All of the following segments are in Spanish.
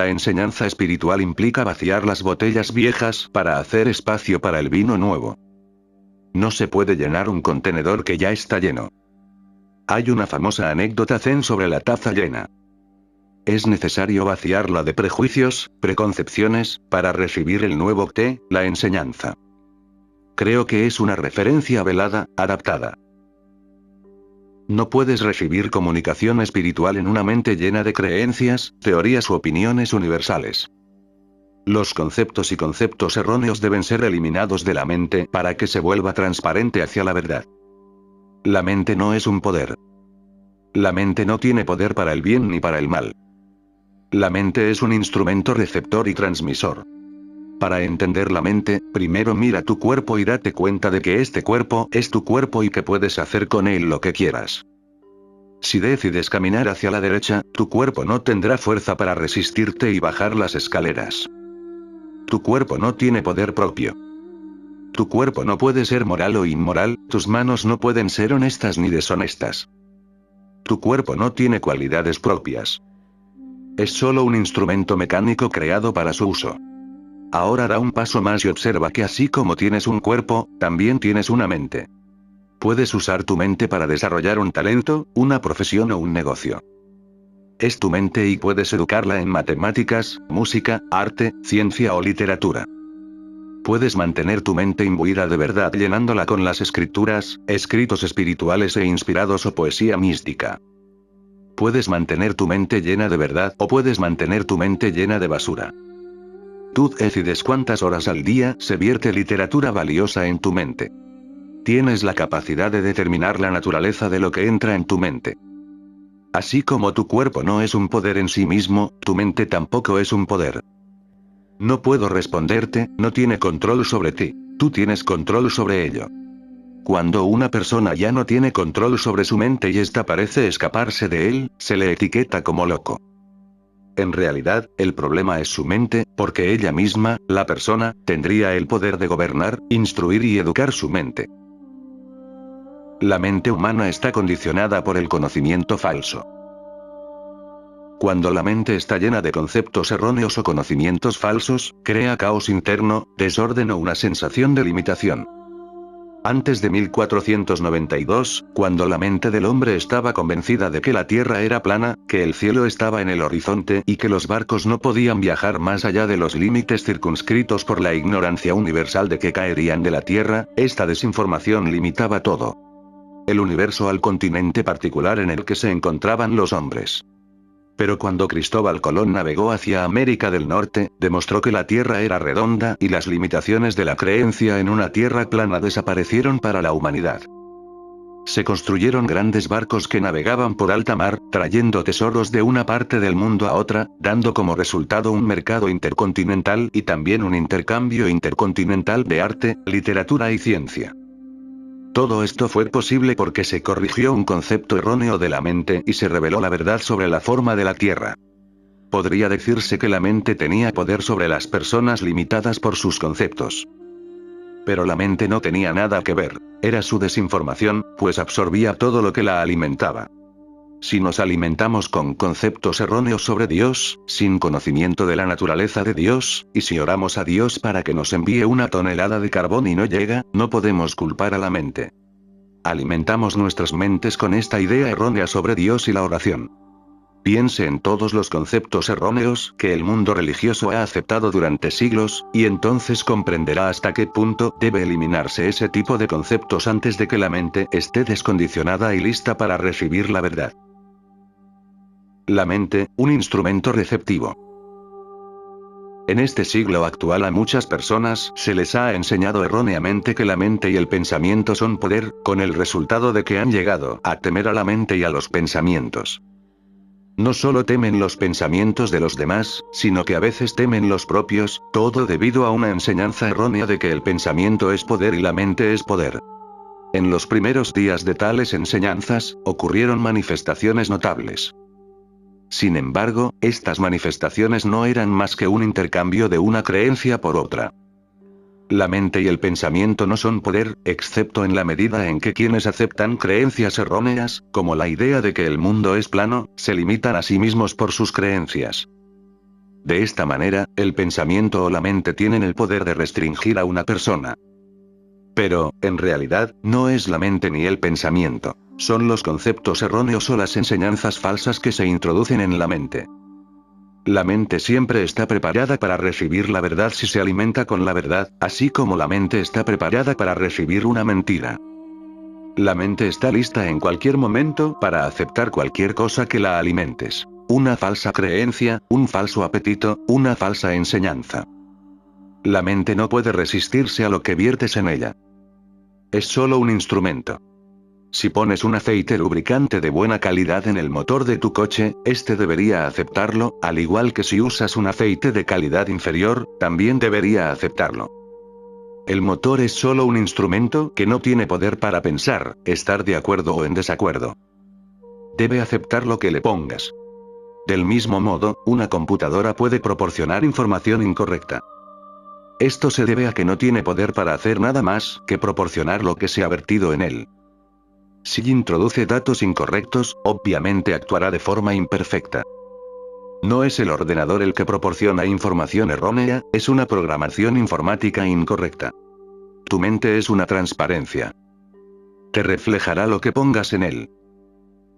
la enseñanza espiritual implica vaciar las botellas viejas para hacer espacio para el vino nuevo. No se puede llenar un contenedor que ya está lleno. Hay una famosa anécdota zen sobre la taza llena. Es necesario vaciarla de prejuicios, preconcepciones, para recibir el nuevo té, la enseñanza. Creo que es una referencia velada, adaptada. No puedes recibir comunicación espiritual en una mente llena de creencias, teorías u opiniones universales. Los conceptos y conceptos erróneos deben ser eliminados de la mente para que se vuelva transparente hacia la verdad. La mente no es un poder. La mente no tiene poder para el bien ni para el mal. La mente es un instrumento receptor y transmisor. Para entender la mente, primero mira tu cuerpo y date cuenta de que este cuerpo es tu cuerpo y que puedes hacer con él lo que quieras. Si decides caminar hacia la derecha, tu cuerpo no tendrá fuerza para resistirte y bajar las escaleras. Tu cuerpo no tiene poder propio. Tu cuerpo no puede ser moral o inmoral, tus manos no pueden ser honestas ni deshonestas. Tu cuerpo no tiene cualidades propias. Es solo un instrumento mecánico creado para su uso. Ahora da un paso más y observa que así como tienes un cuerpo, también tienes una mente. Puedes usar tu mente para desarrollar un talento, una profesión o un negocio. Es tu mente y puedes educarla en matemáticas, música, arte, ciencia o literatura. Puedes mantener tu mente imbuida de verdad llenándola con las escrituras, escritos espirituales e inspirados o poesía mística. Puedes mantener tu mente llena de verdad o puedes mantener tu mente llena de basura. Tú decides cuántas horas al día se vierte literatura valiosa en tu mente. Tienes la capacidad de determinar la naturaleza de lo que entra en tu mente. Así como tu cuerpo no es un poder en sí mismo, tu mente tampoco es un poder. No puedo responderte, no tiene control sobre ti, tú tienes control sobre ello. Cuando una persona ya no tiene control sobre su mente y ésta parece escaparse de él, se le etiqueta como loco. En realidad, el problema es su mente, porque ella misma, la persona, tendría el poder de gobernar, instruir y educar su mente. La mente humana está condicionada por el conocimiento falso. Cuando la mente está llena de conceptos erróneos o conocimientos falsos, crea caos interno, desorden o una sensación de limitación. Antes de 1492, cuando la mente del hombre estaba convencida de que la Tierra era plana, que el cielo estaba en el horizonte y que los barcos no podían viajar más allá de los límites circunscritos por la ignorancia universal de que caerían de la Tierra, esta desinformación limitaba todo. El universo al continente particular en el que se encontraban los hombres. Pero cuando Cristóbal Colón navegó hacia América del Norte, demostró que la Tierra era redonda y las limitaciones de la creencia en una Tierra plana desaparecieron para la humanidad. Se construyeron grandes barcos que navegaban por alta mar, trayendo tesoros de una parte del mundo a otra, dando como resultado un mercado intercontinental y también un intercambio intercontinental de arte, literatura y ciencia. Todo esto fue posible porque se corrigió un concepto erróneo de la mente y se reveló la verdad sobre la forma de la Tierra. Podría decirse que la mente tenía poder sobre las personas limitadas por sus conceptos. Pero la mente no tenía nada que ver, era su desinformación, pues absorbía todo lo que la alimentaba. Si nos alimentamos con conceptos erróneos sobre Dios, sin conocimiento de la naturaleza de Dios, y si oramos a Dios para que nos envíe una tonelada de carbón y no llega, no podemos culpar a la mente. Alimentamos nuestras mentes con esta idea errónea sobre Dios y la oración. Piense en todos los conceptos erróneos que el mundo religioso ha aceptado durante siglos, y entonces comprenderá hasta qué punto debe eliminarse ese tipo de conceptos antes de que la mente esté descondicionada y lista para recibir la verdad. La mente, un instrumento receptivo. En este siglo actual a muchas personas se les ha enseñado erróneamente que la mente y el pensamiento son poder, con el resultado de que han llegado a temer a la mente y a los pensamientos. No solo temen los pensamientos de los demás, sino que a veces temen los propios, todo debido a una enseñanza errónea de que el pensamiento es poder y la mente es poder. En los primeros días de tales enseñanzas, ocurrieron manifestaciones notables. Sin embargo, estas manifestaciones no eran más que un intercambio de una creencia por otra. La mente y el pensamiento no son poder, excepto en la medida en que quienes aceptan creencias erróneas, como la idea de que el mundo es plano, se limitan a sí mismos por sus creencias. De esta manera, el pensamiento o la mente tienen el poder de restringir a una persona. Pero, en realidad, no es la mente ni el pensamiento. Son los conceptos erróneos o las enseñanzas falsas que se introducen en la mente. La mente siempre está preparada para recibir la verdad si se alimenta con la verdad, así como la mente está preparada para recibir una mentira. La mente está lista en cualquier momento para aceptar cualquier cosa que la alimentes. Una falsa creencia, un falso apetito, una falsa enseñanza. La mente no puede resistirse a lo que viertes en ella. Es solo un instrumento. Si pones un aceite lubricante de buena calidad en el motor de tu coche, este debería aceptarlo, al igual que si usas un aceite de calidad inferior, también debería aceptarlo. El motor es solo un instrumento que no tiene poder para pensar, estar de acuerdo o en desacuerdo. Debe aceptar lo que le pongas. Del mismo modo, una computadora puede proporcionar información incorrecta. Esto se debe a que no tiene poder para hacer nada más que proporcionar lo que se ha vertido en él. Si introduce datos incorrectos, obviamente actuará de forma imperfecta. No es el ordenador el que proporciona información errónea, es una programación informática incorrecta. Tu mente es una transparencia. Te reflejará lo que pongas en él.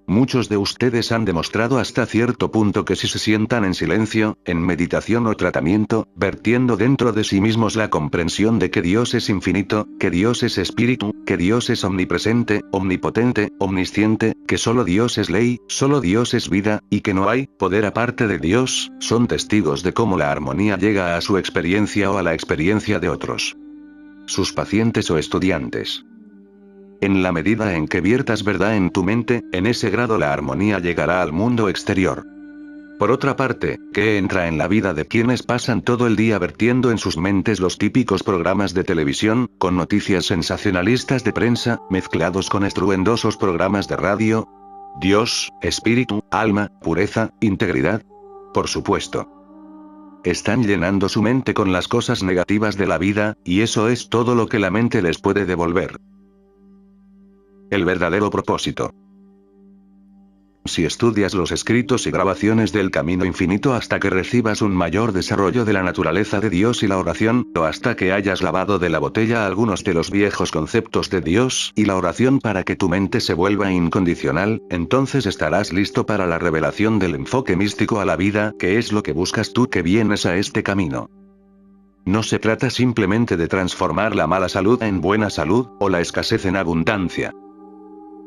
Muchos de ustedes han demostrado hasta cierto punto que si se sientan en silencio, en meditación o tratamiento, vertiendo dentro de sí mismos la comprensión de que Dios es infinito, que Dios es espíritu, que Dios es omnipresente, omnipotente, omnisciente, que solo Dios es ley, solo Dios es vida, y que no hay poder aparte de Dios, son testigos de cómo la armonía llega a su experiencia o a la experiencia de otros. Sus pacientes o estudiantes. En la medida en que viertas verdad en tu mente, en ese grado la armonía llegará al mundo exterior. Por otra parte, ¿qué entra en la vida de quienes pasan todo el día vertiendo en sus mentes los típicos programas de televisión, con noticias sensacionalistas de prensa, mezclados con estruendosos programas de radio? Dios, espíritu, alma, pureza, integridad. Por supuesto. Están llenando su mente con las cosas negativas de la vida, y eso es todo lo que la mente les puede devolver. El verdadero propósito. Si estudias los escritos y grabaciones del camino infinito hasta que recibas un mayor desarrollo de la naturaleza de Dios y la oración, o hasta que hayas lavado de la botella algunos de los viejos conceptos de Dios y la oración para que tu mente se vuelva incondicional, entonces estarás listo para la revelación del enfoque místico a la vida, que es lo que buscas tú que vienes a este camino. No se trata simplemente de transformar la mala salud en buena salud, o la escasez en abundancia.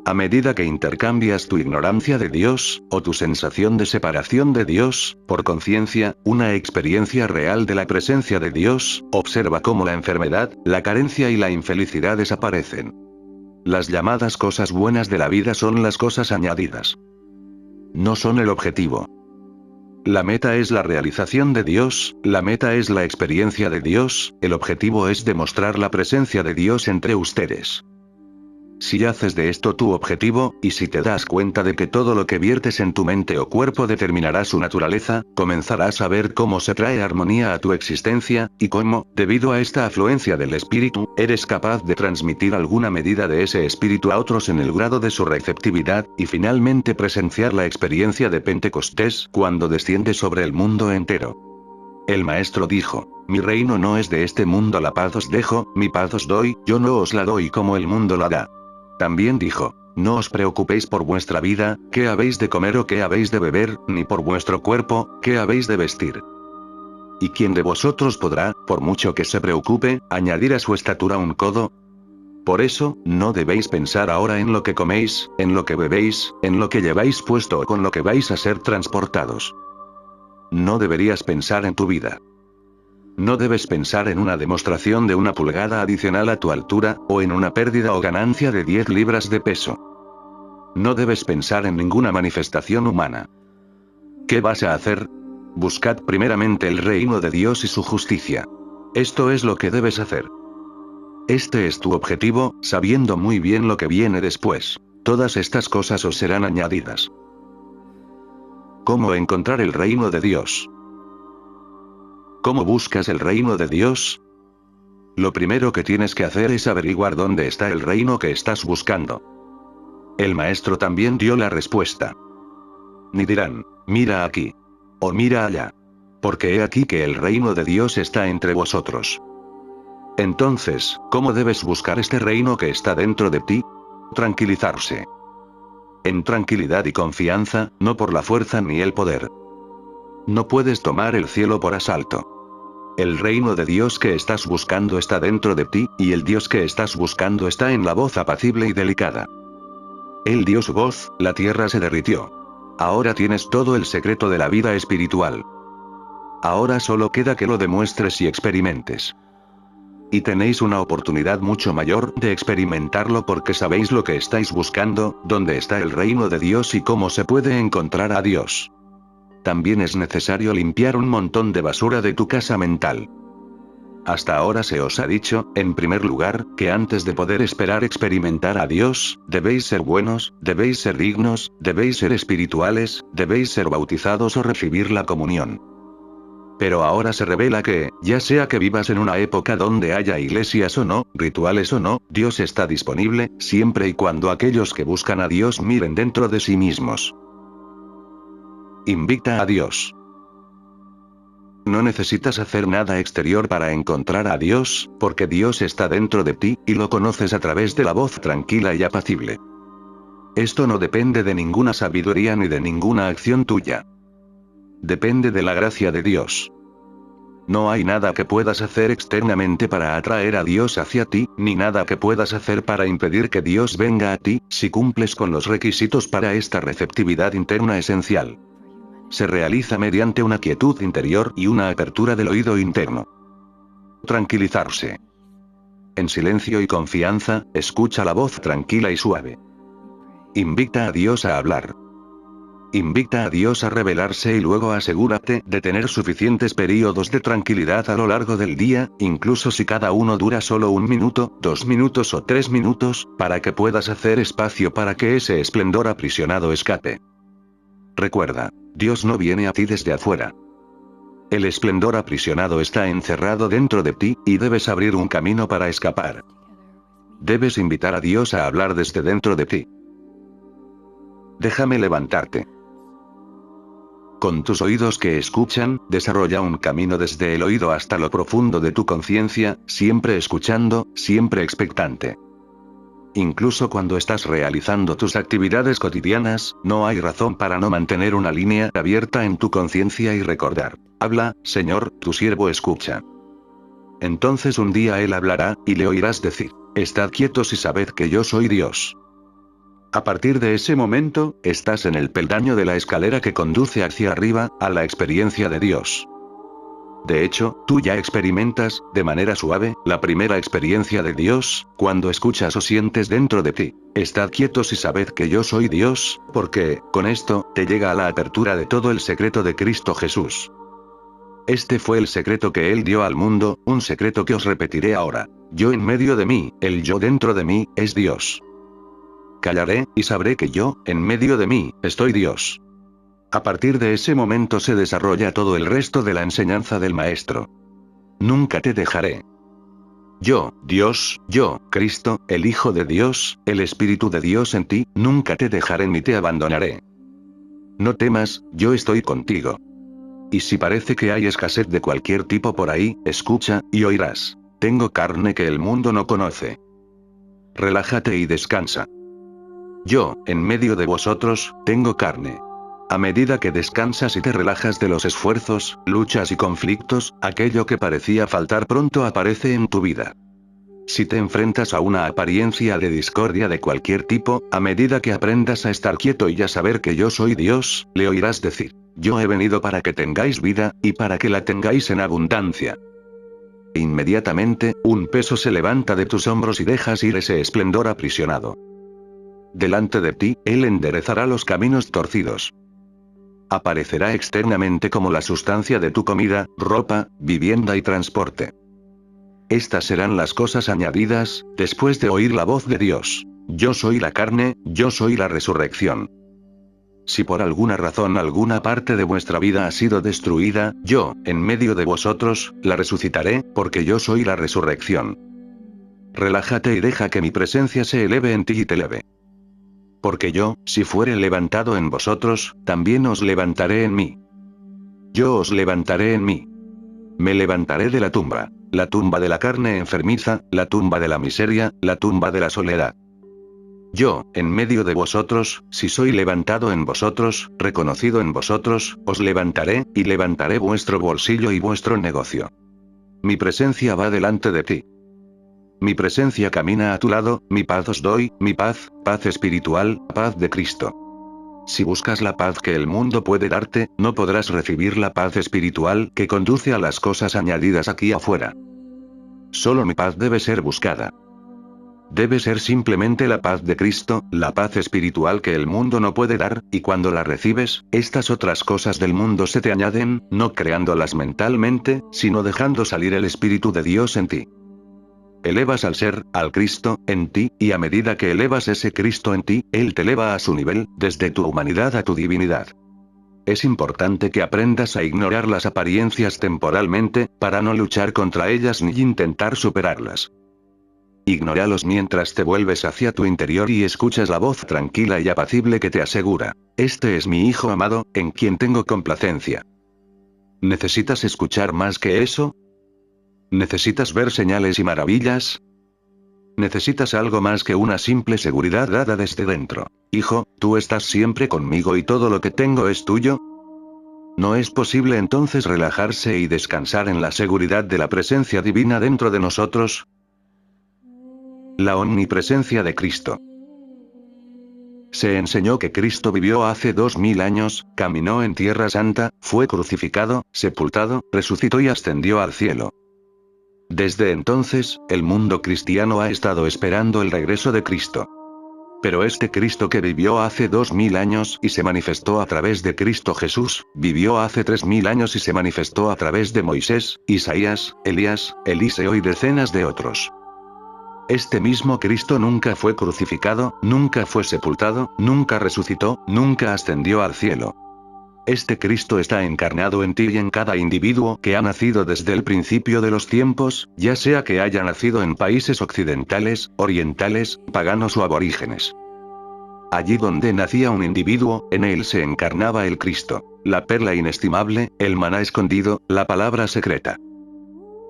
A medida que intercambias tu ignorancia de Dios, o tu sensación de separación de Dios, por conciencia, una experiencia real de la presencia de Dios, observa cómo la enfermedad, la carencia y la infelicidad desaparecen. Las llamadas cosas buenas de la vida son las cosas añadidas. No son el objetivo. La meta es la realización de Dios, la meta es la experiencia de Dios, el objetivo es demostrar la presencia de Dios entre ustedes. Si haces de esto tu objetivo, y si te das cuenta de que todo lo que viertes en tu mente o cuerpo determinará su naturaleza, comenzarás a ver cómo se trae armonía a tu existencia, y cómo, debido a esta afluencia del espíritu, eres capaz de transmitir alguna medida de ese espíritu a otros en el grado de su receptividad, y finalmente presenciar la experiencia de Pentecostés, cuando desciende sobre el mundo entero. El maestro dijo: mi reino no es de este mundo, la paz os dejo, mi paz os doy, yo no os la doy como el mundo la da. También dijo: no os preocupéis por vuestra vida, qué habéis de comer o qué habéis de beber, ni por vuestro cuerpo, qué habéis de vestir. ¿Y quién de vosotros podrá, por mucho que se preocupe, añadir a su estatura un codo? Por eso, no debéis pensar ahora en lo que coméis, en lo que bebéis, en lo que lleváis puesto o con lo que vais a ser transportados. No deberías pensar en tu vida. No debes pensar en una demostración de 1 pulgada adicional a tu altura, o en una pérdida o ganancia de 10 libras de peso. No debes pensar en ninguna manifestación humana. ¿Qué vas a hacer? Buscad primeramente el reino de Dios y su justicia. Esto es lo que debes hacer. Este es tu objetivo, sabiendo muy bien lo que viene después. Todas estas cosas os serán añadidas. ¿Cómo encontrar el reino de Dios? ¿Cómo buscas el reino de Dios? Lo primero que tienes que hacer es averiguar dónde está el reino que estás buscando. El maestro también dio la respuesta. Ni dirán: mira aquí. O mira allá. Porque he aquí que el reino de Dios está entre vosotros. Entonces, ¿cómo debes buscar este reino que está dentro de ti? Tranquilizarse. En tranquilidad y confianza, no por la fuerza ni el poder. No puedes tomar el cielo por asalto. El reino de Dios que estás buscando está dentro de ti, y el Dios que estás buscando está en la voz apacible y delicada. Él dio su voz, la tierra se derritió. Ahora tienes todo el secreto de la vida espiritual. Ahora solo queda que lo demuestres y experimentes. Y tenéis una oportunidad mucho mayor de experimentarlo porque sabéis lo que estáis buscando, dónde está el reino de Dios y cómo se puede encontrar a Dios. También es necesario limpiar un montón de basura de tu casa mental. Hasta ahora se os ha dicho, en primer lugar, que antes de poder esperar experimentar a Dios, debéis ser buenos, debéis ser dignos, debéis ser espirituales, debéis ser bautizados o recibir la comunión. Pero ahora se revela que, ya sea que vivas en una época donde haya iglesias o no, rituales o no, Dios está disponible, siempre y cuando aquellos que buscan a Dios miren dentro de sí mismos. Invita a Dios. No necesitas hacer nada exterior para encontrar a Dios, porque Dios está dentro de ti, y lo conoces a través de la voz tranquila y apacible. Esto no depende de ninguna sabiduría ni de ninguna acción tuya. Depende de la gracia de Dios. No hay nada que puedas hacer externamente para atraer a Dios hacia ti, ni nada que puedas hacer para impedir que Dios venga a ti, si cumples con los requisitos para esta receptividad interna esencial. Se realiza mediante una quietud interior y una apertura del oído interno. Tranquilizarse. En silencio y confianza, escucha la voz tranquila y suave. Invita a Dios a hablar. Invita a Dios a revelarse y luego asegúrate de tener suficientes períodos de tranquilidad a lo largo del día, incluso si cada uno dura solo 1 minuto, 2 minutos o 3 minutos, para que puedas hacer espacio para que ese esplendor aprisionado escape. Recuerda, Dios no viene a ti desde afuera. El esplendor aprisionado está encerrado dentro de ti, y debes abrir un camino para escapar. Debes invitar a Dios a hablar desde dentro de ti. Déjame levantarte. Con tus oídos que escuchan, desarrolla un camino desde el oído hasta lo profundo de tu conciencia, siempre escuchando, siempre expectante. Incluso cuando estás realizando tus actividades cotidianas, no hay razón para no mantener una línea abierta en tu conciencia y recordar: habla, Señor, tu siervo escucha. Entonces un día Él hablará, y le oirás decir: estad quietos y sabed que yo soy Dios. A partir de ese momento, estás en el peldaño de la escalera que conduce hacia arriba, a la experiencia de Dios. De hecho, tú ya experimentas, de manera suave, la primera experiencia de Dios, cuando escuchas o sientes dentro de ti: estad quietos y sabed que yo soy Dios, porque, con esto, te llega a la apertura de todo el secreto de Cristo Jesús. Este fue el secreto que Él dio al mundo, un secreto que os repetiré ahora. Yo en medio de mí, el yo dentro de mí, es Dios. Callaré, y sabré que yo, en medio de mí, estoy Dios. A partir de ese momento se desarrolla todo el resto de la enseñanza del Maestro. Nunca te dejaré. Yo, Dios, yo, Cristo, el Hijo de Dios, el Espíritu de Dios en ti, nunca te dejaré ni te abandonaré. No temas, yo estoy contigo. Y si parece que hay escasez de cualquier tipo por ahí, escucha, y oirás: tengo carne que el mundo no conoce. Relájate y descansa. Yo, en medio de vosotros, tengo carne. A medida que descansas y te relajas de los esfuerzos, luchas y conflictos, aquello que parecía faltar pronto aparece en tu vida. Si te enfrentas a una apariencia de discordia de cualquier tipo, a medida que aprendas a estar quieto y a saber que yo soy Dios, le oirás decir: yo he venido para que tengáis vida, y para que la tengáis en abundancia. Inmediatamente, un peso se levanta de tus hombros y dejas ir ese esplendor aprisionado. Delante de ti, Él enderezará los caminos torcidos. Aparecerá externamente como la sustancia de tu comida, ropa, vivienda y transporte. Estas serán las cosas añadidas, después de oír la voz de Dios: yo soy la carne, yo soy la resurrección. Si por alguna razón alguna parte de vuestra vida ha sido destruida, yo, en medio de vosotros, la resucitaré, porque yo soy la resurrección. Relájate y deja que mi presencia se eleve en ti y te eleve. Porque yo, si fuere levantado en vosotros, también os levantaré en mí. Yo os levantaré en mí. Me levantaré de la tumba de la carne enfermiza, la tumba de la miseria, la tumba de la soledad. Yo, en medio de vosotros, si soy levantado en vosotros, reconocido en vosotros, os levantaré, y levantaré vuestro bolsillo y vuestro negocio. Mi presencia va delante de ti. Mi presencia camina a tu lado, mi paz os doy, mi paz, paz espiritual, paz de Cristo. Si buscas la paz que el mundo puede darte, no podrás recibir la paz espiritual que conduce a las cosas añadidas aquí afuera. Solo mi paz debe ser buscada. Debe ser simplemente la paz de Cristo, la paz espiritual que el mundo no puede dar, y cuando la recibes, estas otras cosas del mundo se te añaden, no creándolas mentalmente, sino dejando salir el Espíritu de Dios en ti. Elevas al ser, al Cristo, en ti, y a medida que elevas ese Cristo en ti, Él te eleva a su nivel, desde tu humanidad a tu divinidad. Es importante que aprendas a ignorar las apariencias temporalmente, para no luchar contra ellas ni intentar superarlas. Ignóralos mientras te vuelves hacia tu interior y escuchas la voz tranquila y apacible que te asegura: este es mi Hijo amado, en quien tengo complacencia. ¿Necesitas escuchar más que eso? ¿Necesitas ver señales y maravillas? ¿Necesitas algo más que una simple seguridad dada desde dentro? Hijo, tú estás siempre conmigo y todo lo que tengo es tuyo. ¿No es posible entonces relajarse y descansar en la seguridad de la presencia divina dentro de nosotros? La omnipresencia de Cristo. Se enseñó que Cristo vivió hace 2000 años, caminó en Tierra Santa, fue crucificado, sepultado, resucitó y ascendió al cielo. Desde entonces, el mundo cristiano ha estado esperando el regreso de Cristo. Pero este Cristo que vivió hace 2000 años y se manifestó a través de Cristo Jesús, vivió hace 3000 años y se manifestó a través de Moisés, Isaías, Elías, Eliseo y decenas de otros. Este mismo Cristo nunca fue crucificado, nunca fue sepultado, nunca resucitó, nunca ascendió al cielo. Este Cristo está encarnado en ti y en cada individuo que ha nacido desde el principio de los tiempos, ya sea que haya nacido en países occidentales, orientales, paganos o aborígenes. Allí donde nacía un individuo, en él se encarnaba el Cristo, la perla inestimable, el maná escondido, la palabra secreta.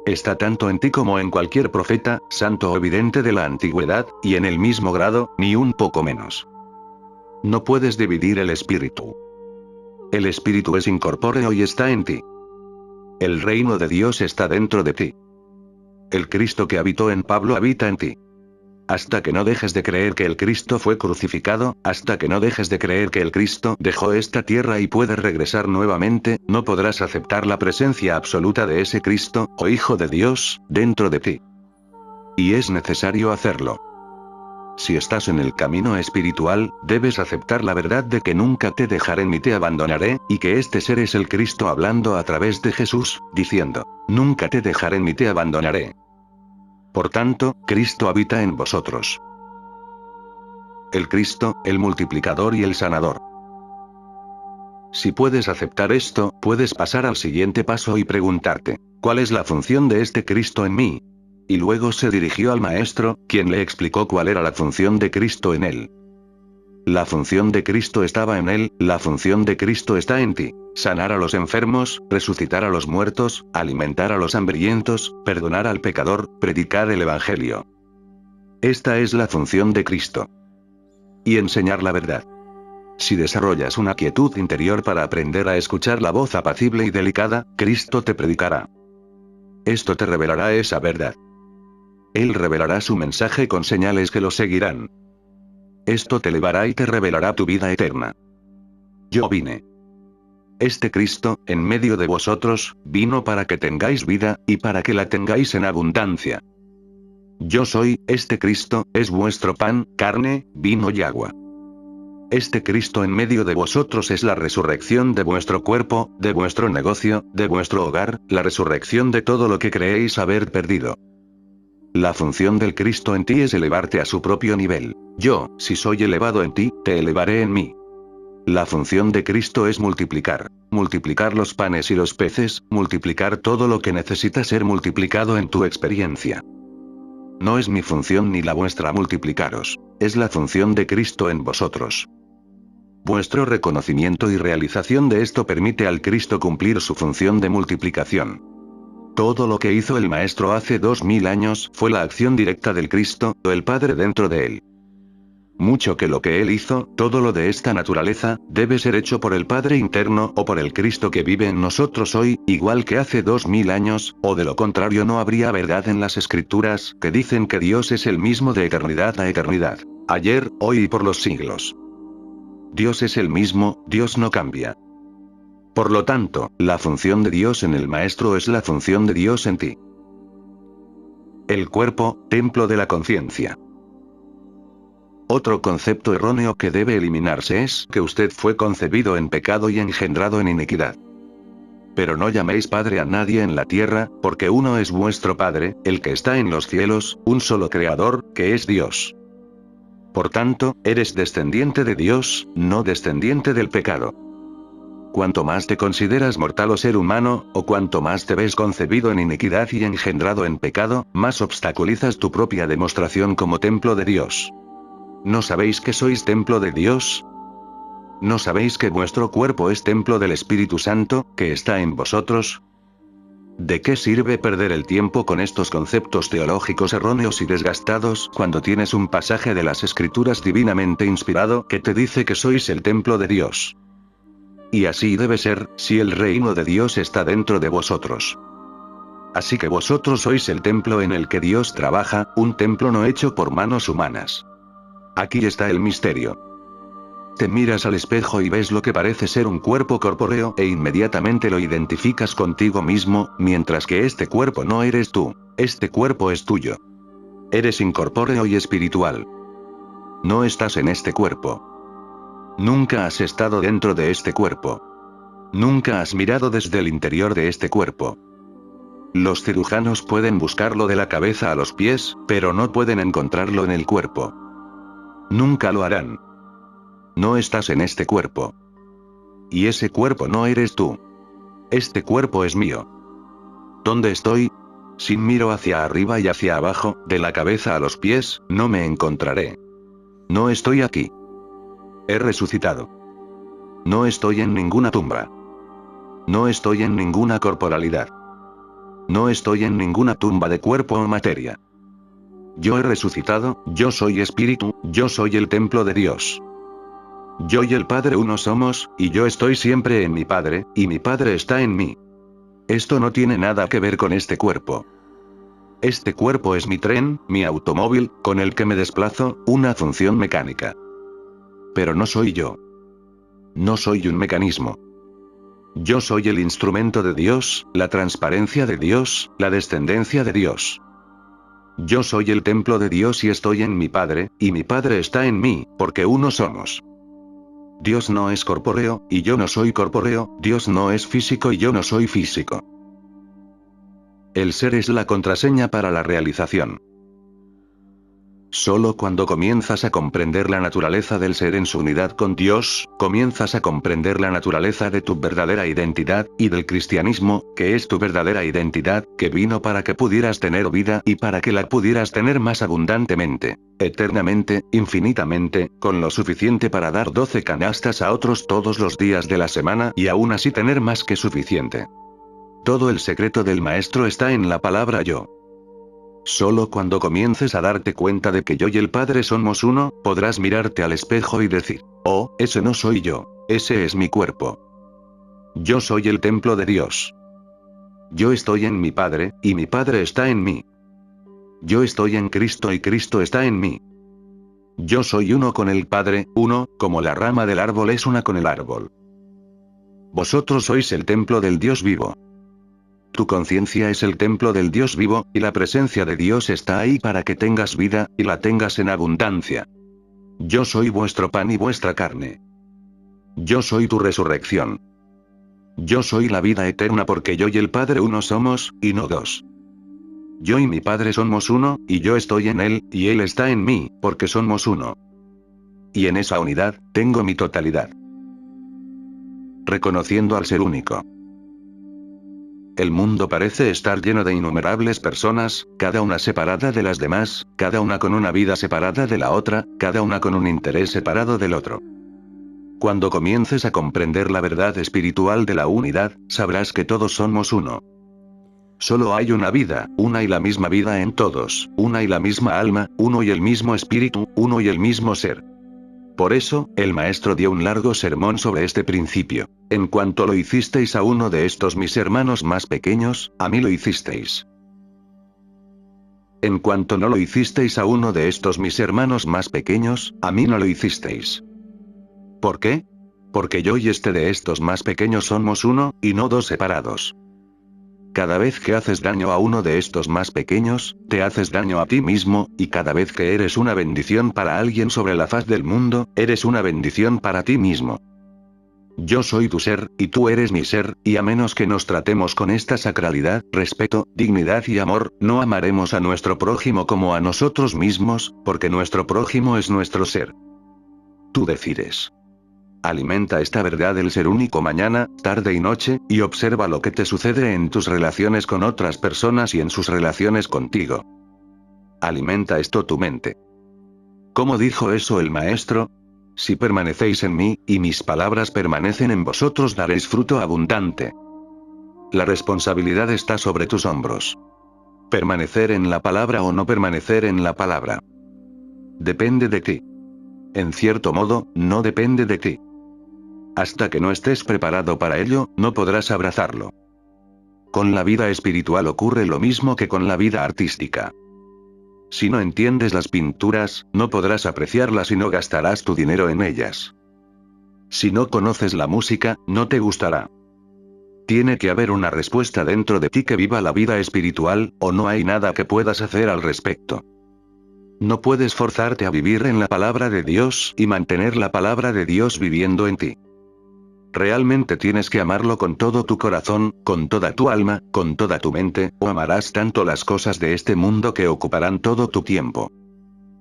Está tanto en ti como en cualquier profeta, santo o vidente de la antigüedad, y en el mismo grado, ni un poco menos. No puedes dividir el espíritu. El espíritu es incorpóreo y está en ti. El reino de Dios está dentro de ti. El Cristo que habitó en Pablo habita en ti. Hasta que no dejes de creer que el Cristo fue crucificado, hasta que no dejes de creer que el Cristo dejó esta tierra y puede regresar nuevamente, no podrás aceptar la presencia absoluta de ese Cristo, o Hijo de Dios, dentro de ti. Y es necesario hacerlo. Si estás en el camino espiritual, debes aceptar la verdad de que nunca te dejaré ni te abandonaré, y que este ser es el Cristo hablando a través de Jesús, diciendo: nunca te dejaré ni te abandonaré. Por tanto, Cristo habita en vosotros. El Cristo, el multiplicador y el sanador. Si puedes aceptar esto, puedes pasar al siguiente paso y preguntarte: ¿cuál es la función de este Cristo en mí? Y luego se dirigió al Maestro, quien le explicó cuál era la función de Cristo en él. La función de Cristo estaba en él, la función de Cristo está en ti: sanar a los enfermos, resucitar a los muertos, alimentar a los hambrientos, perdonar al pecador, predicar el Evangelio. Esta es la función de Cristo. Y enseñar la verdad. Si desarrollas una quietud interior para aprender a escuchar la voz apacible y delicada, Cristo te predicará. Esto te revelará esa verdad. Él revelará su mensaje con señales que lo seguirán. Esto te elevará y te revelará tu vida eterna. Yo vine. Este Cristo, en medio de vosotros, vino para que tengáis vida, y para que la tengáis en abundancia. Yo soy, este Cristo, es vuestro pan, carne, vino y agua. Este Cristo en medio de vosotros es la resurrección de vuestro cuerpo, de vuestro negocio, de vuestro hogar, la resurrección de todo lo que creéis haber perdido. La función del Cristo en ti es elevarte a su propio nivel. Yo, si soy elevado en ti, te elevaré en mí. La función de Cristo es multiplicar. Multiplicar los panes y los peces, multiplicar todo lo que necesita ser multiplicado en tu experiencia. No es mi función ni la vuestra multiplicaros. Es la función de Cristo en vosotros. Vuestro reconocimiento y realización de esto permite al Cristo cumplir su función de multiplicación. Todo lo que hizo el Maestro hace 2000 años fue la acción directa del Cristo, o el Padre dentro de él. Mucho que lo que él hizo, todo lo de esta naturaleza, debe ser hecho por el Padre interno o por el Cristo que vive en nosotros hoy, igual que hace 2000 años, o de lo contrario no habría verdad en las Escrituras, que dicen que Dios es el mismo de eternidad a eternidad. Ayer, hoy y por los siglos. Dios es el mismo, Dios no cambia. Por lo tanto, la función de Dios en el Maestro es la función de Dios en ti. El cuerpo, templo de la conciencia. Otro concepto erróneo que debe eliminarse es que usted fue concebido en pecado y engendrado en iniquidad. Pero no llaméis Padre a nadie en la tierra, porque uno es vuestro Padre, el que está en los cielos, un solo Creador, que es Dios. Por tanto, eres descendiente de Dios, no descendiente del pecado. Cuanto más te consideras mortal o ser humano, o cuanto más te ves concebido en iniquidad y engendrado en pecado, más obstaculizas tu propia demostración como templo de Dios. ¿No sabéis que sois templo de Dios? ¿No sabéis que vuestro cuerpo es templo del Espíritu Santo, que está en vosotros? ¿De qué sirve perder el tiempo con estos conceptos teológicos erróneos y desgastados cuando tienes un pasaje de las Escrituras divinamente inspirado que te dice que sois el templo de Dios? Y así debe ser, si el reino de Dios está dentro de vosotros. Así que vosotros sois el templo en el que Dios trabaja, un templo no hecho por manos humanas. Aquí está el misterio. Te miras al espejo y ves lo que parece ser un cuerpo corpóreo e inmediatamente lo identificas contigo mismo, mientras que este cuerpo no eres tú, este cuerpo es tuyo. Eres incorpóreo y espiritual. No estás en este cuerpo. Nunca has estado dentro de este cuerpo. Nunca has mirado desde el interior de este cuerpo. Los cirujanos pueden buscarlo de la cabeza a los pies, pero no pueden encontrarlo en el cuerpo. Nunca lo harán. No estás en este cuerpo. Y ese cuerpo no eres tú. Este cuerpo es mío. ¿Dónde estoy? Si miro hacia arriba y hacia abajo, de la cabeza a los pies, no me encontraré. No estoy aquí. He resucitado. No estoy en ninguna tumba. No estoy en ninguna corporalidad. No estoy en ninguna tumba de cuerpo o materia. Yo he resucitado, yo soy espíritu, yo soy el templo de Dios. Yo y el Padre uno somos, y yo estoy siempre en mi Padre, y mi Padre está en mí. Esto no tiene nada que ver con este cuerpo. Este cuerpo es mi tren, mi automóvil, con el que me desplazo, una función mecánica. Pero no soy yo. No soy un mecanismo. Yo soy el instrumento de Dios, la transparencia de Dios, la descendencia de Dios. Yo soy el templo de Dios y estoy en mi Padre, y mi Padre está en mí, porque uno somos. Dios no es corpóreo, y yo no soy corpóreo, Dios no es físico y yo no soy físico. El ser es la contraseña para la realización. Solo cuando comienzas a comprender la naturaleza del ser en su unidad con Dios, comienzas a comprender la naturaleza de tu verdadera identidad, y del cristianismo, que es tu verdadera identidad, que vino para que pudieras tener vida y para que la pudieras tener más abundantemente, eternamente, infinitamente, con lo suficiente para dar 12 canastas a otros todos los días de la semana y aún así tener más que suficiente. Todo el secreto del Maestro está en la palabra yo. Solo cuando comiences a darte cuenta de que yo y el Padre somos uno, podrás mirarte al espejo y decir, oh, ese no soy yo, ese es mi cuerpo. Yo soy el templo de Dios. Yo estoy en mi Padre, y mi Padre está en mí. Yo estoy en Cristo y Cristo está en mí. Yo soy uno con el Padre, uno, como la rama del árbol es una con el árbol. Vosotros sois el templo del Dios vivo. Tu conciencia es el templo del Dios vivo, y la presencia de Dios está ahí para que tengas vida, y la tengas en abundancia. Yo soy vuestro pan y vuestra carne. Yo soy tu resurrección. Yo soy la vida eterna porque yo y el Padre uno somos, y no dos. Yo y mi Padre somos uno, y yo estoy en Él, y Él está en mí, porque somos uno. Y en esa unidad, tengo mi totalidad. Reconociendo al ser único. El mundo parece estar lleno de innumerables personas, cada una separada de las demás, cada una con una vida separada de la otra, cada una con un interés separado del otro. Cuando comiences a comprender la verdad espiritual de la unidad, sabrás que todos somos uno. Solo hay una vida, una y la misma vida en todos, una y la misma alma, uno y el mismo espíritu, uno y el mismo ser. Por eso, el maestro dio un largo sermón sobre este principio. En cuanto lo hicisteis a uno de estos mis hermanos más pequeños, a mí lo hicisteis. En cuanto no lo hicisteis a uno de estos mis hermanos más pequeños, a mí no lo hicisteis. ¿Por qué? Porque yo y este de estos más pequeños somos uno, y no dos separados. Cada vez que haces daño a uno de estos más pequeños, te haces daño a ti mismo, y cada vez que eres una bendición para alguien sobre la faz del mundo, eres una bendición para ti mismo. Yo soy tu ser, y tú eres mi ser, y a menos que nos tratemos con esta sacralidad, respeto, dignidad y amor, no amaremos a nuestro prójimo como a nosotros mismos, porque nuestro prójimo es nuestro ser. Tú decides. Alimenta esta verdad del ser único mañana, tarde y noche, y observa lo que te sucede en tus relaciones con otras personas y en sus relaciones contigo. Alimenta esto tu mente. ¿Cómo dijo eso el maestro? Si permanecéis en mí, y mis palabras permanecen en vosotros, daréis fruto abundante. La responsabilidad está sobre tus hombros. Permanecer en la palabra o no permanecer en la palabra. Depende de ti. En cierto modo, no depende de ti. Hasta que no estés preparado para ello, no podrás abrazarlo. Con la vida espiritual ocurre lo mismo que con la vida artística. Si no entiendes las pinturas, no podrás apreciarlas y no gastarás tu dinero en ellas. Si no conoces la música, no te gustará. Tiene que haber una respuesta dentro de ti que viva la vida espiritual, o no hay nada que puedas hacer al respecto. No puedes forzarte a vivir en la palabra de Dios y mantener la palabra de Dios viviendo en ti. Realmente tienes que amarlo con todo tu corazón, con toda tu alma, con toda tu mente, o amarás tanto las cosas de este mundo que ocuparán todo tu tiempo.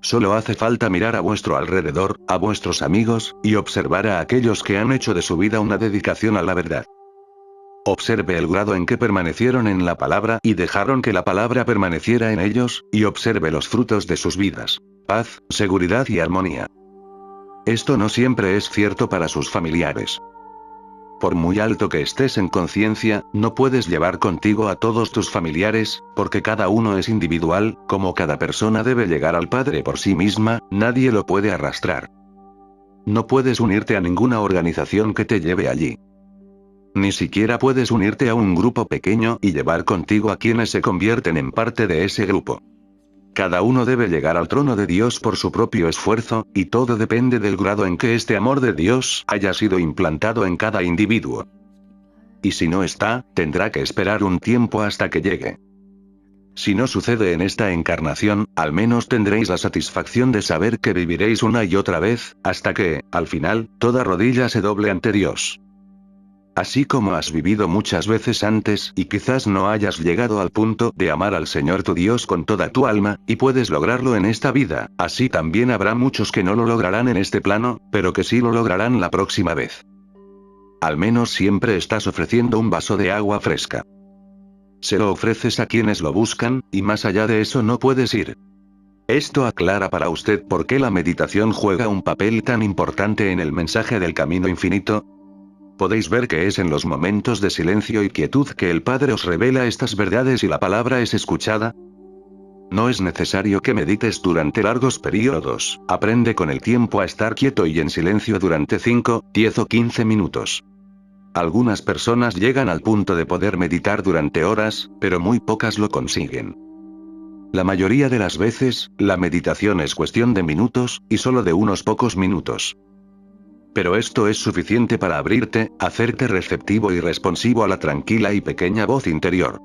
Solo hace falta mirar a vuestro alrededor, a vuestros amigos, y observar a aquellos que han hecho de su vida una dedicación a la verdad. Observe el grado en que permanecieron en la palabra y dejaron que la palabra permaneciera en ellos, y observe los frutos de sus vidas. Paz, seguridad y armonía. Esto no siempre es cierto para sus familiares. Por muy alto que estés en conciencia, no puedes llevar contigo a todos tus familiares, porque cada uno es individual, como cada persona debe llegar al Padre por sí misma, nadie lo puede arrastrar. No puedes unirte a ninguna organización que te lleve allí. Ni siquiera puedes unirte a un grupo pequeño y llevar contigo a quienes se convierten en parte de ese grupo. Cada uno debe llegar al trono de Dios por su propio esfuerzo, y todo depende del grado en que este amor de Dios haya sido implantado en cada individuo. Y si no está, tendrá que esperar un tiempo hasta que llegue. Si no sucede en esta encarnación, al menos tendréis la satisfacción de saber que viviréis una y otra vez, hasta que, al final, toda rodilla se doble ante Dios. Así como has vivido muchas veces antes y quizás no hayas llegado al punto de amar al Señor tu Dios con toda tu alma, y puedes lograrlo en esta vida, así también habrá muchos que no lo lograrán en este plano, pero que sí lo lograrán la próxima vez. Al menos siempre estás ofreciendo un vaso de agua fresca. Se lo ofreces a quienes lo buscan, y más allá de eso no puedes ir. Esto aclara para usted por qué la meditación juega un papel tan importante en el mensaje del camino infinito. Podéis ver que es en los momentos de silencio y quietud que el Padre os revela estas verdades y la palabra es escuchada. No es necesario que medites durante largos periodos, aprende con el tiempo a estar quieto y en silencio durante 5, 10 o 15 minutos. Algunas personas llegan al punto de poder meditar durante horas, pero muy pocas lo consiguen. La mayoría de las veces, la meditación es cuestión de minutos, y solo de unos pocos minutos. Pero esto es suficiente para abrirte, hacerte receptivo y responsivo a la tranquila y pequeña voz interior.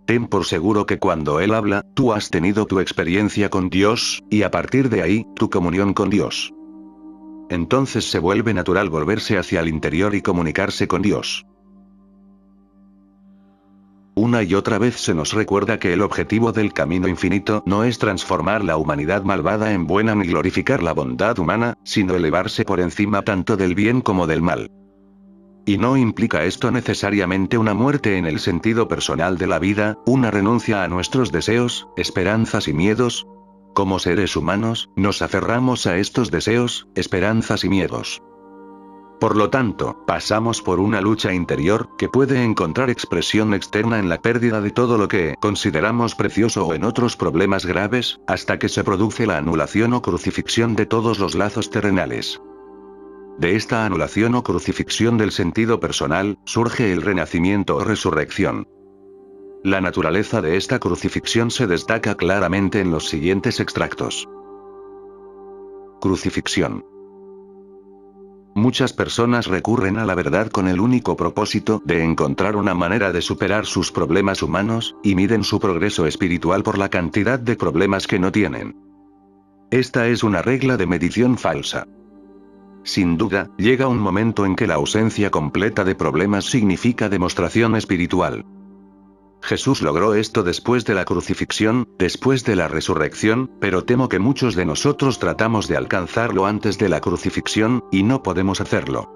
Ten por seguro que cuando Él habla, tú has tenido tu experiencia con Dios, y a partir de ahí, tu comunión con Dios. Entonces se vuelve natural volverse hacia el interior y comunicarse con Dios. Una y otra vez se nos recuerda que el objetivo del camino infinito no es transformar la humanidad malvada en buena ni glorificar la bondad humana, sino elevarse por encima tanto del bien como del mal. Y no implica esto necesariamente una muerte en el sentido personal de la vida, una renuncia a nuestros deseos, esperanzas y miedos. Como seres humanos, nos aferramos a estos deseos, esperanzas y miedos. Por lo tanto, pasamos por una lucha interior, que puede encontrar expresión externa en la pérdida de todo lo que consideramos precioso o en otros problemas graves, hasta que se produce la anulación o crucifixión de todos los lazos terrenales. De esta anulación o crucifixión del sentido personal, surge el renacimiento o resurrección. La naturaleza de esta crucifixión se destaca claramente en los siguientes extractos. Crucifixión. Muchas personas recurren a la verdad con el único propósito de encontrar una manera de superar sus problemas humanos, y miden su progreso espiritual por la cantidad de problemas que no tienen. Esta es una regla de medición falsa. Sin duda, llega un momento en que la ausencia completa de problemas significa demostración espiritual. Jesús logró esto después de la crucifixión, después de la resurrección, pero temo que muchos de nosotros tratamos de alcanzarlo antes de la crucifixión, y no podemos hacerlo.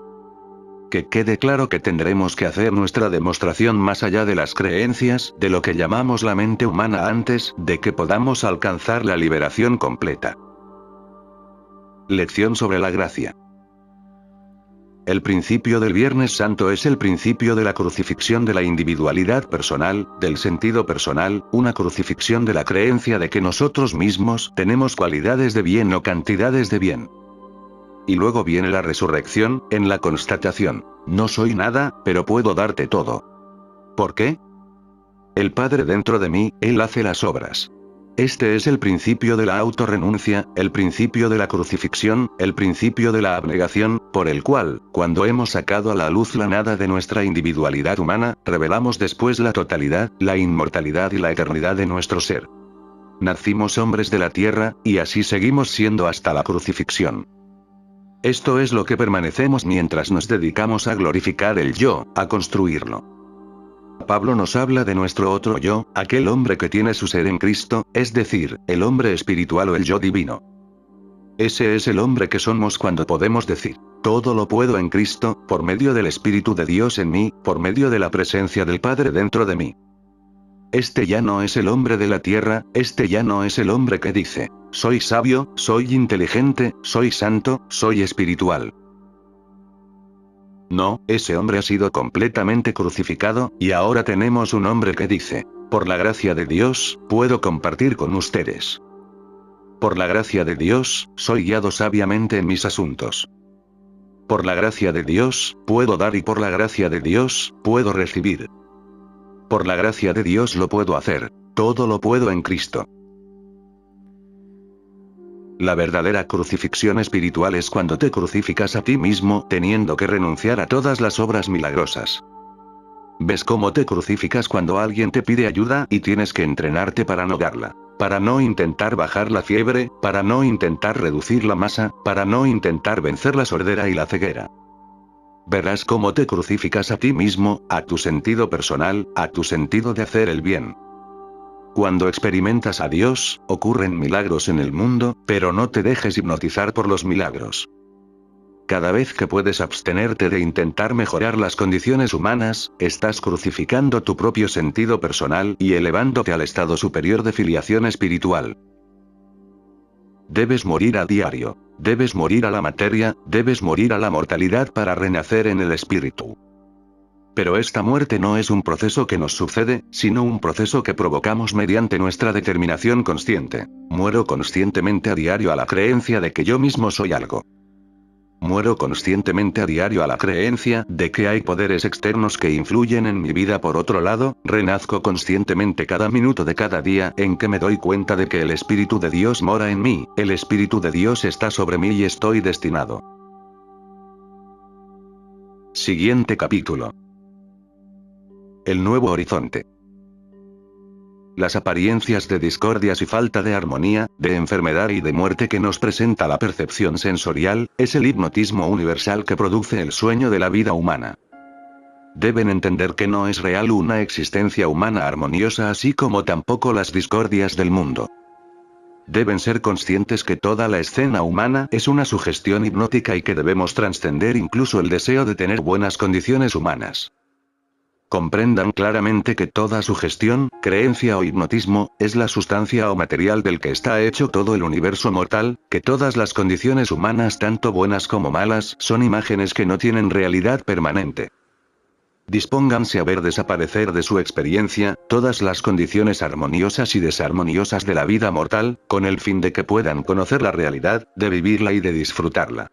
Que quede claro que tendremos que hacer nuestra demostración más allá de las creencias, de lo que llamamos la mente humana antes de que podamos alcanzar la liberación completa. Lección sobre la gracia. El principio del Viernes Santo es el principio de la crucifixión de la individualidad personal, del sentido personal, una crucifixión de la creencia de que nosotros mismos tenemos cualidades de bien o cantidades de bien. Y luego viene la resurrección, en la constatación: no soy nada, pero puedo darte todo. ¿Por qué? El Padre dentro de mí, Él hace las obras. Este es el principio de la autorrenuncia, el principio de la crucifixión, el principio de la abnegación, por el cual, cuando hemos sacado a la luz la nada de nuestra individualidad humana, revelamos después la totalidad, la inmortalidad y la eternidad de nuestro ser. Nacimos hombres de la tierra, y así seguimos siendo hasta la crucifixión. Esto es lo que permanecemos mientras nos dedicamos a glorificar el yo, a construirlo. Pablo nos habla de nuestro otro yo, aquel hombre que tiene su ser en Cristo, es decir, el hombre espiritual o el yo divino. Ese es el hombre que somos cuando podemos decir: todo lo puedo en Cristo, por medio del Espíritu de Dios en mí, por medio de la presencia del Padre dentro de mí. Este ya no es el hombre de la tierra, este ya no es el hombre que dice: soy sabio, soy inteligente, soy santo, soy espiritual. No, ese hombre ha sido completamente crucificado, y ahora tenemos un hombre que dice: por la gracia de Dios, puedo compartir con ustedes. Por la gracia de Dios, soy guiado sabiamente en mis asuntos. Por la gracia de Dios, puedo dar y por la gracia de Dios, puedo recibir. Por la gracia de Dios lo puedo hacer, todo lo puedo en Cristo. La verdadera crucifixión espiritual es cuando te crucificas a ti mismo, teniendo que renunciar a todas las obras milagrosas. ¿Ves cómo te crucificas cuando alguien te pide ayuda y tienes que entrenarte para no darla? Para no intentar bajar la fiebre, para no intentar reducir la masa, para no intentar vencer la sordera y la ceguera. Verás cómo te crucificas a ti mismo, a tu sentido personal, a tu sentido de hacer el bien. Cuando experimentas a Dios, ocurren milagros en el mundo, pero no te dejes hipnotizar por los milagros. Cada vez que puedes abstenerte de intentar mejorar las condiciones humanas, estás crucificando tu propio sentido personal y elevándote al estado superior de filiación espiritual. Debes morir a diario. Debes morir a la materia, debes morir a la mortalidad para renacer en el espíritu. Pero esta muerte no es un proceso que nos sucede, sino un proceso que provocamos mediante nuestra determinación consciente. Muero conscientemente a diario a la creencia de que yo mismo soy algo. Muero conscientemente a diario a la creencia de que hay poderes externos que influyen en mi vida. Por otro lado, renazco conscientemente cada minuto de cada día en que me doy cuenta de que el Espíritu de Dios mora en mí, el Espíritu de Dios está sobre mí y estoy destinado. Siguiente capítulo. El nuevo horizonte. Las apariencias de discordias y falta de armonía, de enfermedad y de muerte que nos presenta la percepción sensorial, es el hipnotismo universal que produce el sueño de la vida humana. Deben entender que no es real una existencia humana armoniosa, así como tampoco las discordias del mundo. Deben ser conscientes que toda la escena humana es una sugestión hipnótica y que debemos trascender incluso el deseo de tener buenas condiciones humanas. comprendan claramente que toda sugestión, creencia o hipnotismo, es la sustancia o material del que está hecho todo el universo mortal, que todas las condiciones humanas tanto buenas como malas son imágenes que no tienen realidad permanente. Dispónganse a ver desaparecer de su experiencia todas las condiciones armoniosas y desarmoniosas de la vida mortal, con el fin de que puedan conocer la realidad, de vivirla y de disfrutarla.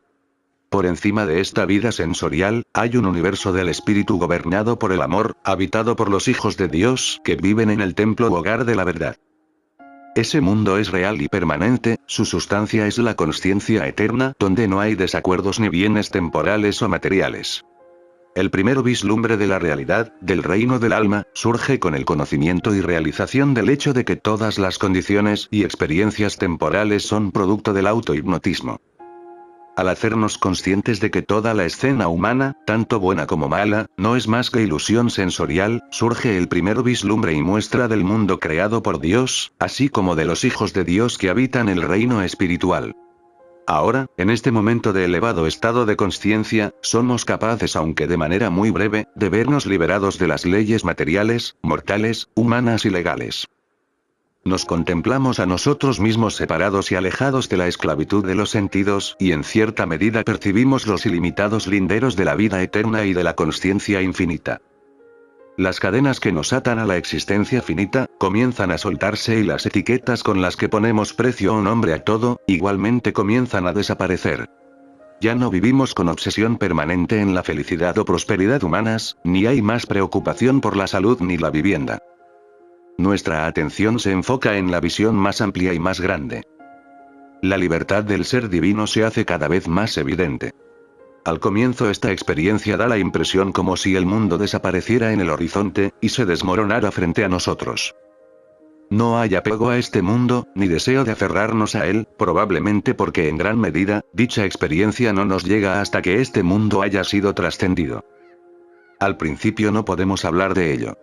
Por encima de esta vida sensorial, hay un universo del espíritu gobernado por el amor, habitado por los hijos de Dios que viven en el templo u hogar de la verdad. Ese mundo es real y permanente, su sustancia es la consciencia eterna, donde no hay desacuerdos ni bienes temporales o materiales. El primer vislumbre de la realidad, del reino del alma, surge con el conocimiento y realización del hecho de que todas las condiciones y experiencias temporales son producto del autohipnotismo. Al hacernos conscientes de que toda la escena humana, tanto buena como mala, no es más que ilusión sensorial, surge el primer vislumbre y muestra del mundo creado por Dios, así como de los hijos de Dios que habitan el reino espiritual. Ahora, en este momento de elevado estado de consciencia, somos capaces, aunque de manera muy breve, de vernos liberados de las leyes materiales, mortales, humanas y legales. Nos contemplamos a nosotros mismos separados y alejados de la esclavitud de los sentidos, y en cierta medida percibimos los ilimitados linderos de la vida eterna y de la consciencia infinita. Las cadenas que nos atan a la existencia finita, comienzan a soltarse y las etiquetas con las que ponemos precio o nombre a todo, igualmente comienzan a desaparecer. Ya no vivimos con obsesión permanente en la felicidad o prosperidad humanas, ni hay más preocupación por la salud ni la vivienda. Nuestra atención se enfoca en la visión más amplia y más grande. La libertad del ser divino se hace cada vez más evidente. Al comienzo esta experiencia da la impresión como si el mundo desapareciera en el horizonte, y se desmoronara frente a nosotros. No hay apego a este mundo, ni deseo de aferrarnos a él, probablemente porque en gran medida, dicha experiencia no nos llega hasta que este mundo haya sido trascendido. Al principio no podemos hablar de ello.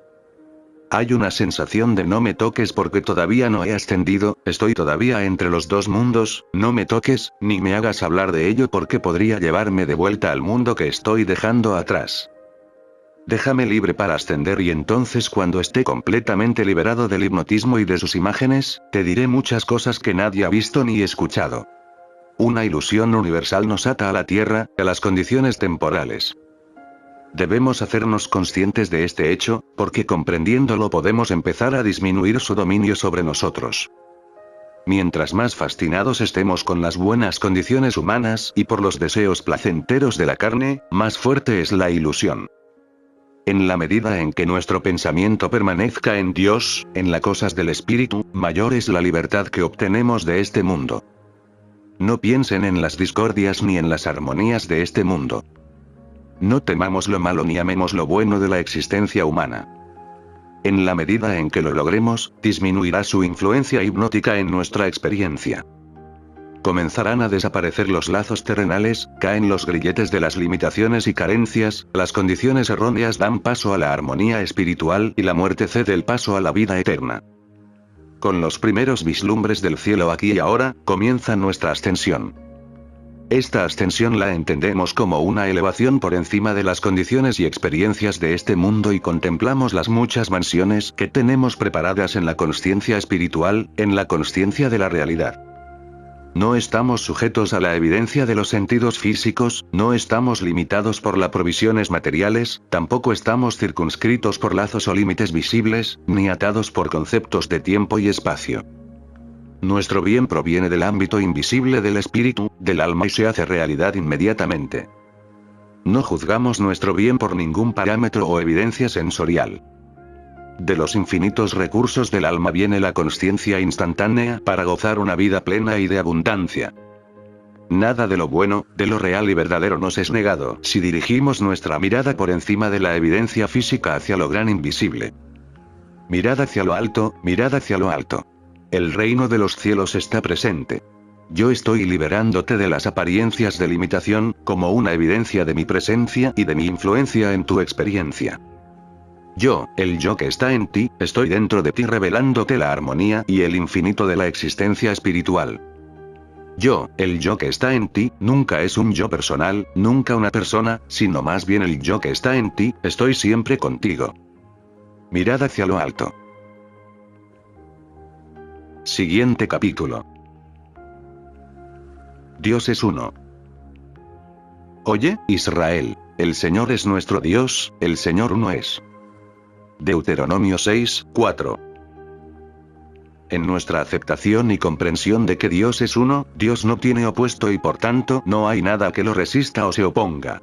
Hay una sensación de no me toques porque todavía no he ascendido, estoy todavía entre los dos mundos, no me toques, ni me hagas hablar de ello porque podría llevarme de vuelta al mundo que estoy dejando atrás. Déjame libre para ascender y entonces cuando esté completamente liberado del hipnotismo y de sus imágenes, te diré muchas cosas que nadie ha visto ni escuchado. Una ilusión universal nos ata a la tierra, a las condiciones temporales. Debemos hacernos conscientes de este hecho, porque comprendiéndolo podemos empezar a disminuir su dominio sobre nosotros. Mientras más fascinados estemos con las buenas condiciones humanas y por los deseos placenteros de la carne, más fuerte es la ilusión. En la medida en que nuestro pensamiento permanezca en Dios, en las cosas del espíritu, mayor es la libertad que obtenemos de este mundo. No piensen en las discordias ni en las armonías de este mundo. No temamos lo malo ni amemos lo bueno de la existencia humana. En la medida en que lo logremos, disminuirá su influencia hipnótica en nuestra experiencia. Comenzarán a desaparecer los lazos terrenales, caen los grilletes de las limitaciones y carencias, las condiciones erróneas dan paso a la armonía espiritual y la muerte cede el paso a la vida eterna. Con los primeros vislumbres del cielo aquí y ahora, comienza nuestra ascensión. Esta ascensión la entendemos como una elevación por encima de las condiciones y experiencias de este mundo y contemplamos las muchas mansiones que tenemos preparadas en la consciencia espiritual, en la consciencia de la realidad. No estamos sujetos a la evidencia de los sentidos físicos, no estamos limitados por las provisiones materiales, tampoco estamos circunscritos por lazos o límites visibles, ni atados por conceptos de tiempo y espacio. Nuestro bien proviene del ámbito invisible del espíritu, del alma y se hace realidad inmediatamente. No juzgamos nuestro bien por ningún parámetro o evidencia sensorial. De los infinitos recursos del alma viene la consciencia instantánea para gozar una vida plena y de abundancia. Nada de lo bueno, de lo real y verdadero nos es negado si dirigimos nuestra mirada por encima de la evidencia física hacia lo gran invisible. Mirad hacia lo alto, mirad hacia lo alto. El reino de los cielos está presente. Yo estoy liberándote de las apariencias de limitación, como una evidencia de mi presencia y de mi influencia en tu experiencia. Yo, el yo que está en ti, estoy dentro de ti revelándote la armonía y el infinito de la existencia espiritual. Yo, el yo que está en ti, nunca es un yo personal, nunca una persona, sino más bien el yo que está en ti, estoy siempre contigo. Mirad hacia lo alto. Siguiente capítulo. Dios es uno. Oye, Israel, el Señor es nuestro Dios, el Señor uno es. Deuteronomio 6:4. En nuestra aceptación y comprensión de que Dios es uno, Dios no tiene opuesto y por tanto no hay nada que lo resista o se oponga.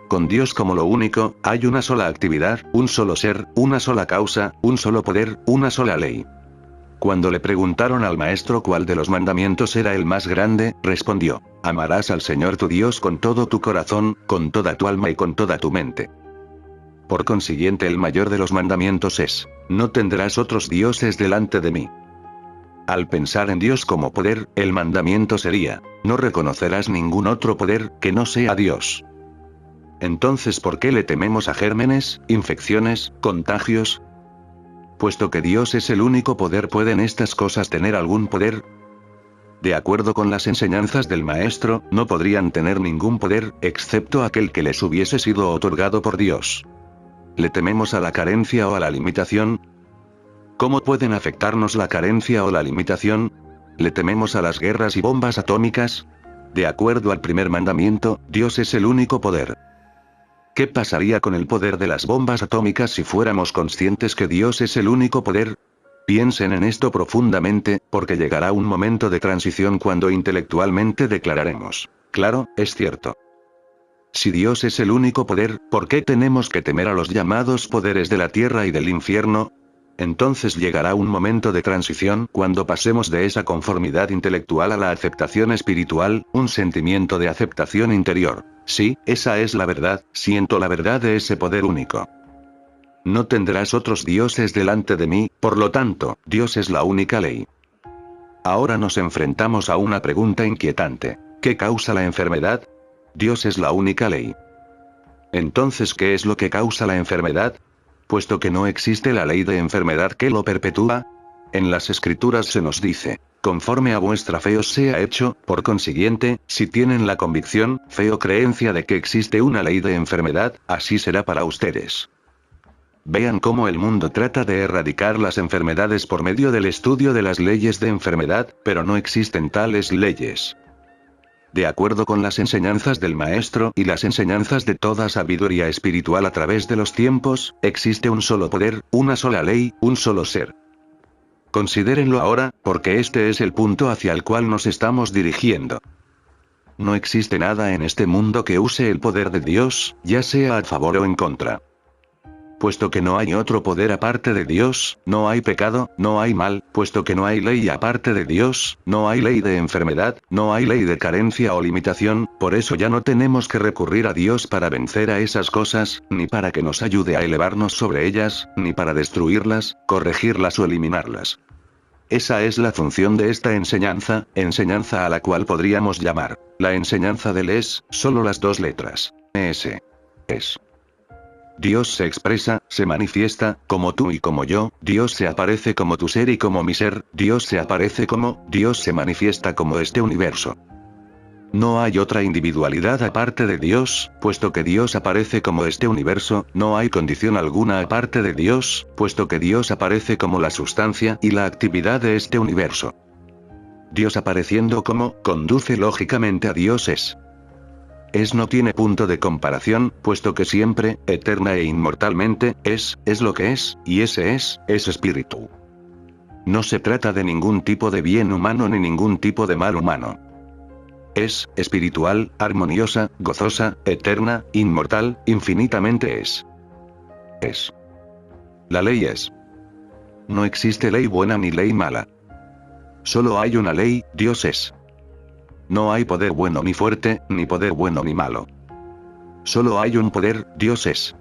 Con Dios como lo único, hay una sola actividad, un solo ser, una sola causa, un solo poder, una sola ley. Cuando le preguntaron al maestro cuál de los mandamientos era el más grande, respondió: amarás al Señor tu Dios con todo tu corazón, con toda tu alma y con toda tu mente. Por consiguiente, el mayor de los mandamientos es: no tendrás otros dioses delante de mí. Al pensar en Dios como poder, el mandamiento sería: no reconocerás ningún otro poder que no sea Dios. Entonces, ¿por qué le tememos a gérmenes, infecciones, contagios? Puesto que Dios es el único poder, ¿pueden estas cosas tener algún poder? De acuerdo con las enseñanzas del Maestro, no podrían tener ningún poder, excepto aquel que les hubiese sido otorgado por Dios. ¿Le tememos a la carencia o a la limitación? ¿Cómo pueden afectarnos la carencia o la limitación? ¿Le tememos a las guerras y bombas atómicas? De acuerdo al primer mandamiento, Dios es el único poder. ¿Qué pasaría con el poder de las bombas atómicas si fuéramos conscientes que Dios es el único poder? Piensen en esto profundamente, porque llegará un momento de transición cuando intelectualmente declararemos: claro, es cierto. Si Dios es el único poder, ¿por qué tenemos que temer a los llamados poderes de la tierra y del infierno? Entonces llegará un momento de transición cuando pasemos de esa conformidad intelectual a la aceptación espiritual, un sentimiento de aceptación interior. Sí, esa es la verdad, siento la verdad de ese poder único. No tendrás otros dioses delante de mí, por lo tanto, Dios es la única ley. Ahora nos enfrentamos a una pregunta inquietante. ¿Qué causa la enfermedad? Dios es la única ley. Entonces, ¿qué es lo que causa la enfermedad? Puesto que no existe la ley de enfermedad que lo perpetúa. En las Escrituras se nos dice: conforme a vuestra fe os sea hecho. Por consiguiente, si tienen la convicción, fe o creencia de que existe una ley de enfermedad, así será para ustedes. Vean cómo el mundo trata de erradicar las enfermedades por medio del estudio de las leyes de enfermedad, pero no existen tales leyes. De acuerdo con las enseñanzas del Maestro y las enseñanzas de toda sabiduría espiritual a través de los tiempos, existe un solo poder, una sola ley, un solo ser. Considérenlo ahora, porque este es el punto hacia el cual nos estamos dirigiendo. No existe nada en este mundo que use el poder de Dios, ya sea a favor o en contra. Puesto que no hay otro poder aparte de Dios, no hay pecado, no hay mal; puesto que no hay ley aparte de Dios, no hay ley de enfermedad, no hay ley de carencia o limitación; por eso ya no tenemos que recurrir a Dios para vencer a esas cosas, ni para que nos ayude a elevarnos sobre ellas, ni para destruirlas, corregirlas o eliminarlas. Esa es la función de esta enseñanza a la cual podríamos llamar la enseñanza del es, solo las dos letras. Es. Dios se expresa, se manifiesta, como tú y como yo; Dios se aparece como tu ser y como mi ser; Dios se aparece como, Dios se manifiesta como este universo. No hay otra individualidad aparte de Dios, puesto que Dios aparece como este universo; no hay condición alguna aparte de Dios, puesto que Dios aparece como la sustancia y la actividad de este universo. Dios apareciendo como, conduce lógicamente a Dios es. No tiene punto de comparación, puesto que siempre, eterna e inmortalmente, es lo que es, y ese es espíritu. No se trata de ningún tipo de bien humano ni ningún tipo de mal humano. Es espiritual, armoniosa, gozosa, eterna, inmortal, infinitamente es. La ley es. No existe ley buena ni ley mala. Solo hay una ley, Dios es. No hay poder bueno ni fuerte, ni poder bueno ni malo. Solo hay un poder, Dios es.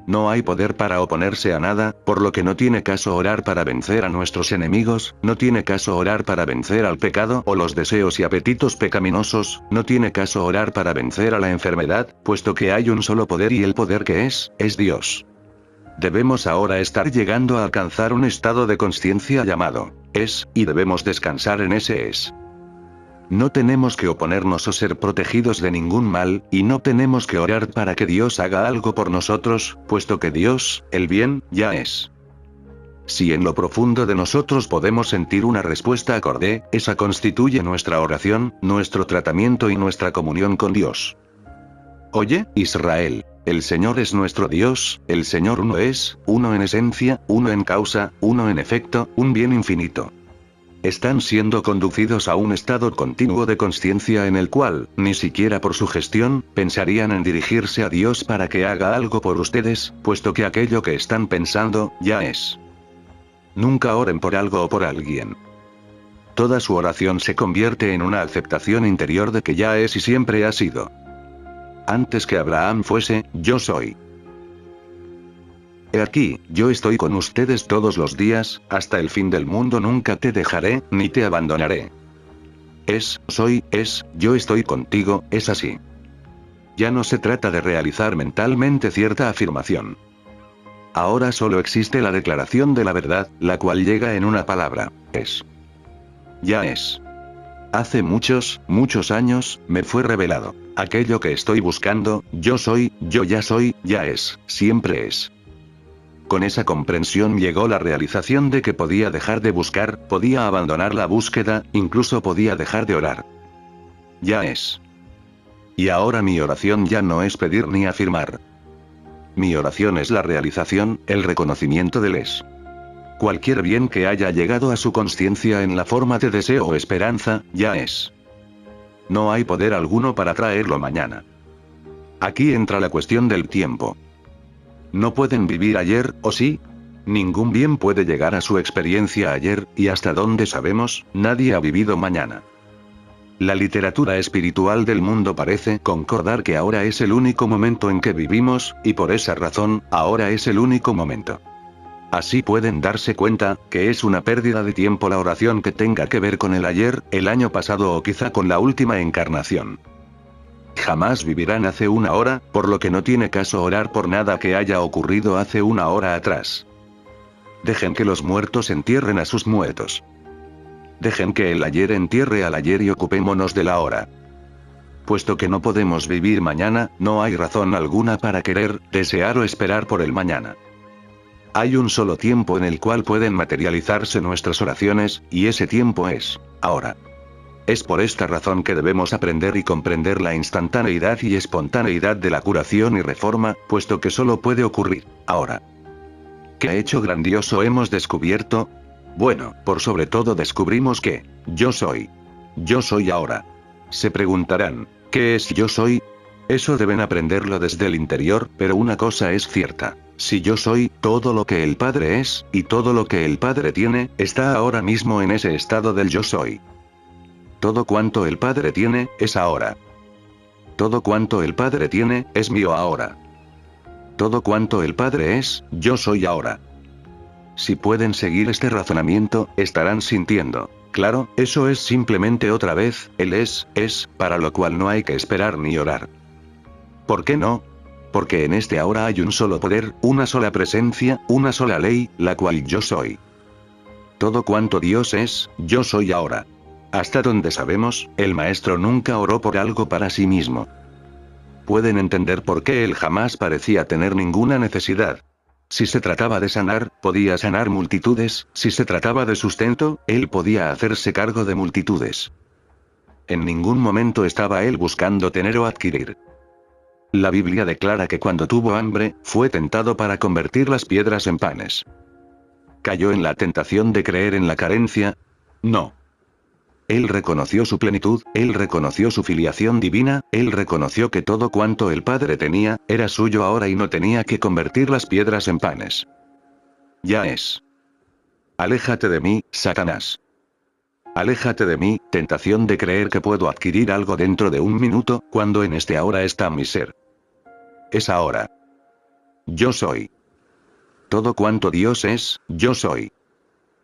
No hay poder para oponerse a nada, por lo que no tiene caso orar para vencer a nuestros enemigos, no tiene caso orar para vencer al pecado o los deseos y apetitos pecaminosos, no tiene caso orar para vencer a la enfermedad, puesto que hay un solo poder y el poder que es Dios. Debemos ahora estar llegando a alcanzar un estado de conciencia llamado es, y debemos descansar en ese es. No tenemos que oponernos o ser protegidos de ningún mal, y no tenemos que orar para que Dios haga algo por nosotros, puesto que Dios, el bien, ya es. Si en lo profundo de nosotros podemos sentir una respuesta acorde, esa constituye nuestra oración, nuestro tratamiento y nuestra comunión con Dios. Oye, Israel, el Señor es nuestro Dios, el Señor uno es, uno en esencia, uno en causa, uno en efecto, un bien infinito. Están siendo conducidos a un estado continuo de conciencia en el cual, ni siquiera por su gestión, pensarían en dirigirse a Dios para que haga algo por ustedes, puesto que aquello que están pensando, ya es. Nunca oren por algo o por alguien. Toda su oración se convierte en una aceptación interior de que ya es y siempre ha sido. Antes que Abraham fuese, yo soy. He aquí, yo estoy con ustedes todos los días, hasta el fin del mundo nunca te dejaré, ni te abandonaré. Yo estoy contigo, es así. Ya no se trata de realizar mentalmente cierta afirmación. Ahora solo existe la declaración de la verdad, la cual llega en una palabra, es. Ya es. Hace muchos, muchos años, me fue revelado. Aquello que estoy buscando, yo soy, yo ya soy, ya es, siempre es. Con esa comprensión llegó la realización de que podía dejar de buscar, podía abandonar la búsqueda, incluso podía dejar de orar. Ya es. Y ahora mi oración ya no es pedir ni afirmar. Mi oración es la realización, el reconocimiento del es. Cualquier bien que haya llegado a su conciencia en la forma de deseo o esperanza, ya es. No hay poder alguno para traerlo mañana. Aquí entra la cuestión del tiempo. No pueden vivir ayer, ¿o sí? Ningún bien puede llegar a su experiencia ayer, y hasta donde sabemos, nadie ha vivido mañana. La literatura espiritual del mundo parece concordar que ahora es el único momento en que vivimos, y por esa razón, ahora es el único momento. Así pueden darse cuenta, que es una pérdida de tiempo la oración que tenga que ver con el ayer, el año pasado o quizá con la última encarnación. Jamás vivirán hace una hora, por lo que no tiene caso orar por nada que haya ocurrido hace una hora atrás. Dejen que los muertos entierren a sus muertos. Dejen que el ayer entierre al ayer y ocupémonos de la hora. Puesto que no podemos vivir mañana, no hay razón alguna para querer, desear o esperar por el mañana. Hay un solo tiempo en el cual pueden materializarse nuestras oraciones, y ese tiempo es, ahora. Es por esta razón que debemos aprender y comprender la instantaneidad y espontaneidad de la curación y reforma, puesto que solo puede ocurrir, ahora. ¿Qué hecho grandioso hemos descubierto? Bueno, por sobre todo descubrimos que, yo soy. Yo soy ahora. Se preguntarán, ¿qué es yo soy? Eso deben aprenderlo desde el interior, pero una cosa es cierta. Si yo soy, todo lo que el Padre es, y todo lo que el Padre tiene, está ahora mismo en ese estado del yo soy. Todo cuanto el Padre tiene, es ahora. Todo cuanto el Padre tiene, es mío ahora. Todo cuanto el Padre es, yo soy ahora. Si pueden seguir este razonamiento, estarán sintiendo. Claro, eso es simplemente otra vez, Él es, para lo cual no hay que esperar ni orar. ¿Por qué no? Porque en este ahora hay un solo poder, una sola presencia, una sola ley, la cual yo soy. Todo cuanto Dios es, yo soy ahora. Hasta donde sabemos, el maestro nunca oró por algo para sí mismo. Pueden entender por qué él jamás parecía tener ninguna necesidad. Si se trataba de sanar, podía sanar multitudes, si se trataba de sustento, él podía hacerse cargo de multitudes. En ningún momento estaba él buscando tener o adquirir. La Biblia declara que cuando tuvo hambre, fue tentado para convertir las piedras en panes. ¿Cayó en la tentación de creer en la carencia? No. Él reconoció su plenitud, él reconoció su filiación divina, él reconoció que todo cuanto el Padre tenía, era suyo ahora y no tenía que convertir las piedras en panes. Ya es. Aléjate de mí, Satanás. Aléjate de mí, tentación de creer que puedo adquirir algo dentro de un minuto, cuando en este ahora está mi ser. Es ahora. Yo soy. Todo cuanto Dios es, yo soy.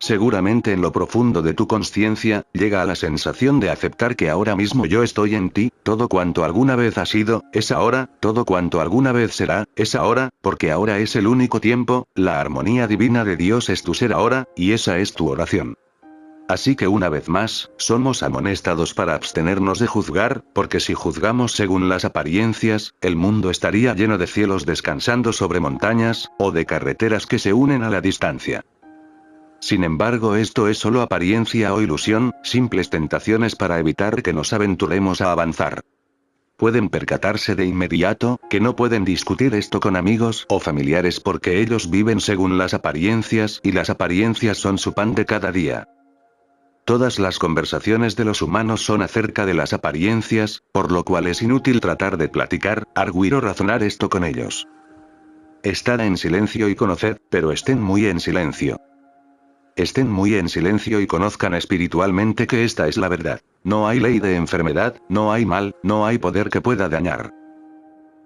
Seguramente en lo profundo de tu conciencia, llega a la sensación de aceptar que ahora mismo yo estoy en ti, todo cuanto alguna vez ha sido, es ahora, todo cuanto alguna vez será, es ahora, porque ahora es el único tiempo, la armonía divina de Dios es tu ser ahora, y esa es tu oración. Así que una vez más, somos amonestados para abstenernos de juzgar, porque si juzgamos según las apariencias, el mundo estaría lleno de cielos descansando sobre montañas, o de carreteras que se unen a la distancia. Sin embargo, esto es solo apariencia o ilusión, simples tentaciones para evitar que nos aventuremos a avanzar. Pueden percatarse de inmediato, que no pueden discutir esto con amigos o familiares porque ellos viven según las apariencias y las apariencias son su pan de cada día. Todas las conversaciones de los humanos son acerca de las apariencias, por lo cual es inútil tratar de platicar, arguir o razonar esto con ellos. Estad en silencio y conoced, pero estén muy en silencio. Estén muy en silencio y conozcan espiritualmente que esta es la verdad. No hay ley de enfermedad, no hay mal, no hay poder que pueda dañar.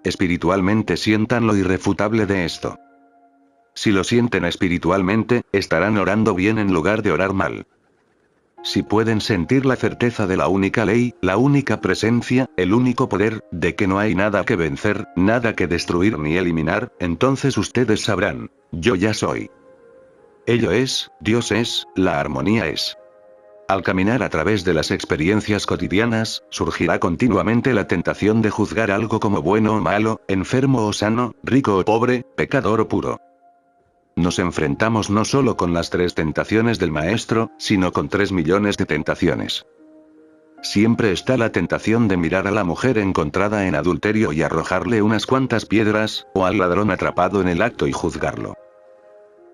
Espiritualmente sientan lo irrefutable de esto. Si lo sienten espiritualmente, estarán orando bien en lugar de orar mal. Si pueden sentir la certeza de la única ley, la única presencia, el único poder, de que no hay nada que vencer, nada que destruir ni eliminar, entonces ustedes sabrán, yo ya soy. Ello es, Dios es, la armonía es. Al caminar a través de las experiencias cotidianas, surgirá continuamente la tentación de juzgar algo como bueno o malo, enfermo o sano, rico o pobre, pecador o puro. Nos enfrentamos no solo con las 3 tentaciones del maestro, sino con 3 millones de tentaciones. Siempre está la tentación de mirar a la mujer encontrada en adulterio y arrojarle unas cuantas piedras, o al ladrón atrapado en el acto y juzgarlo.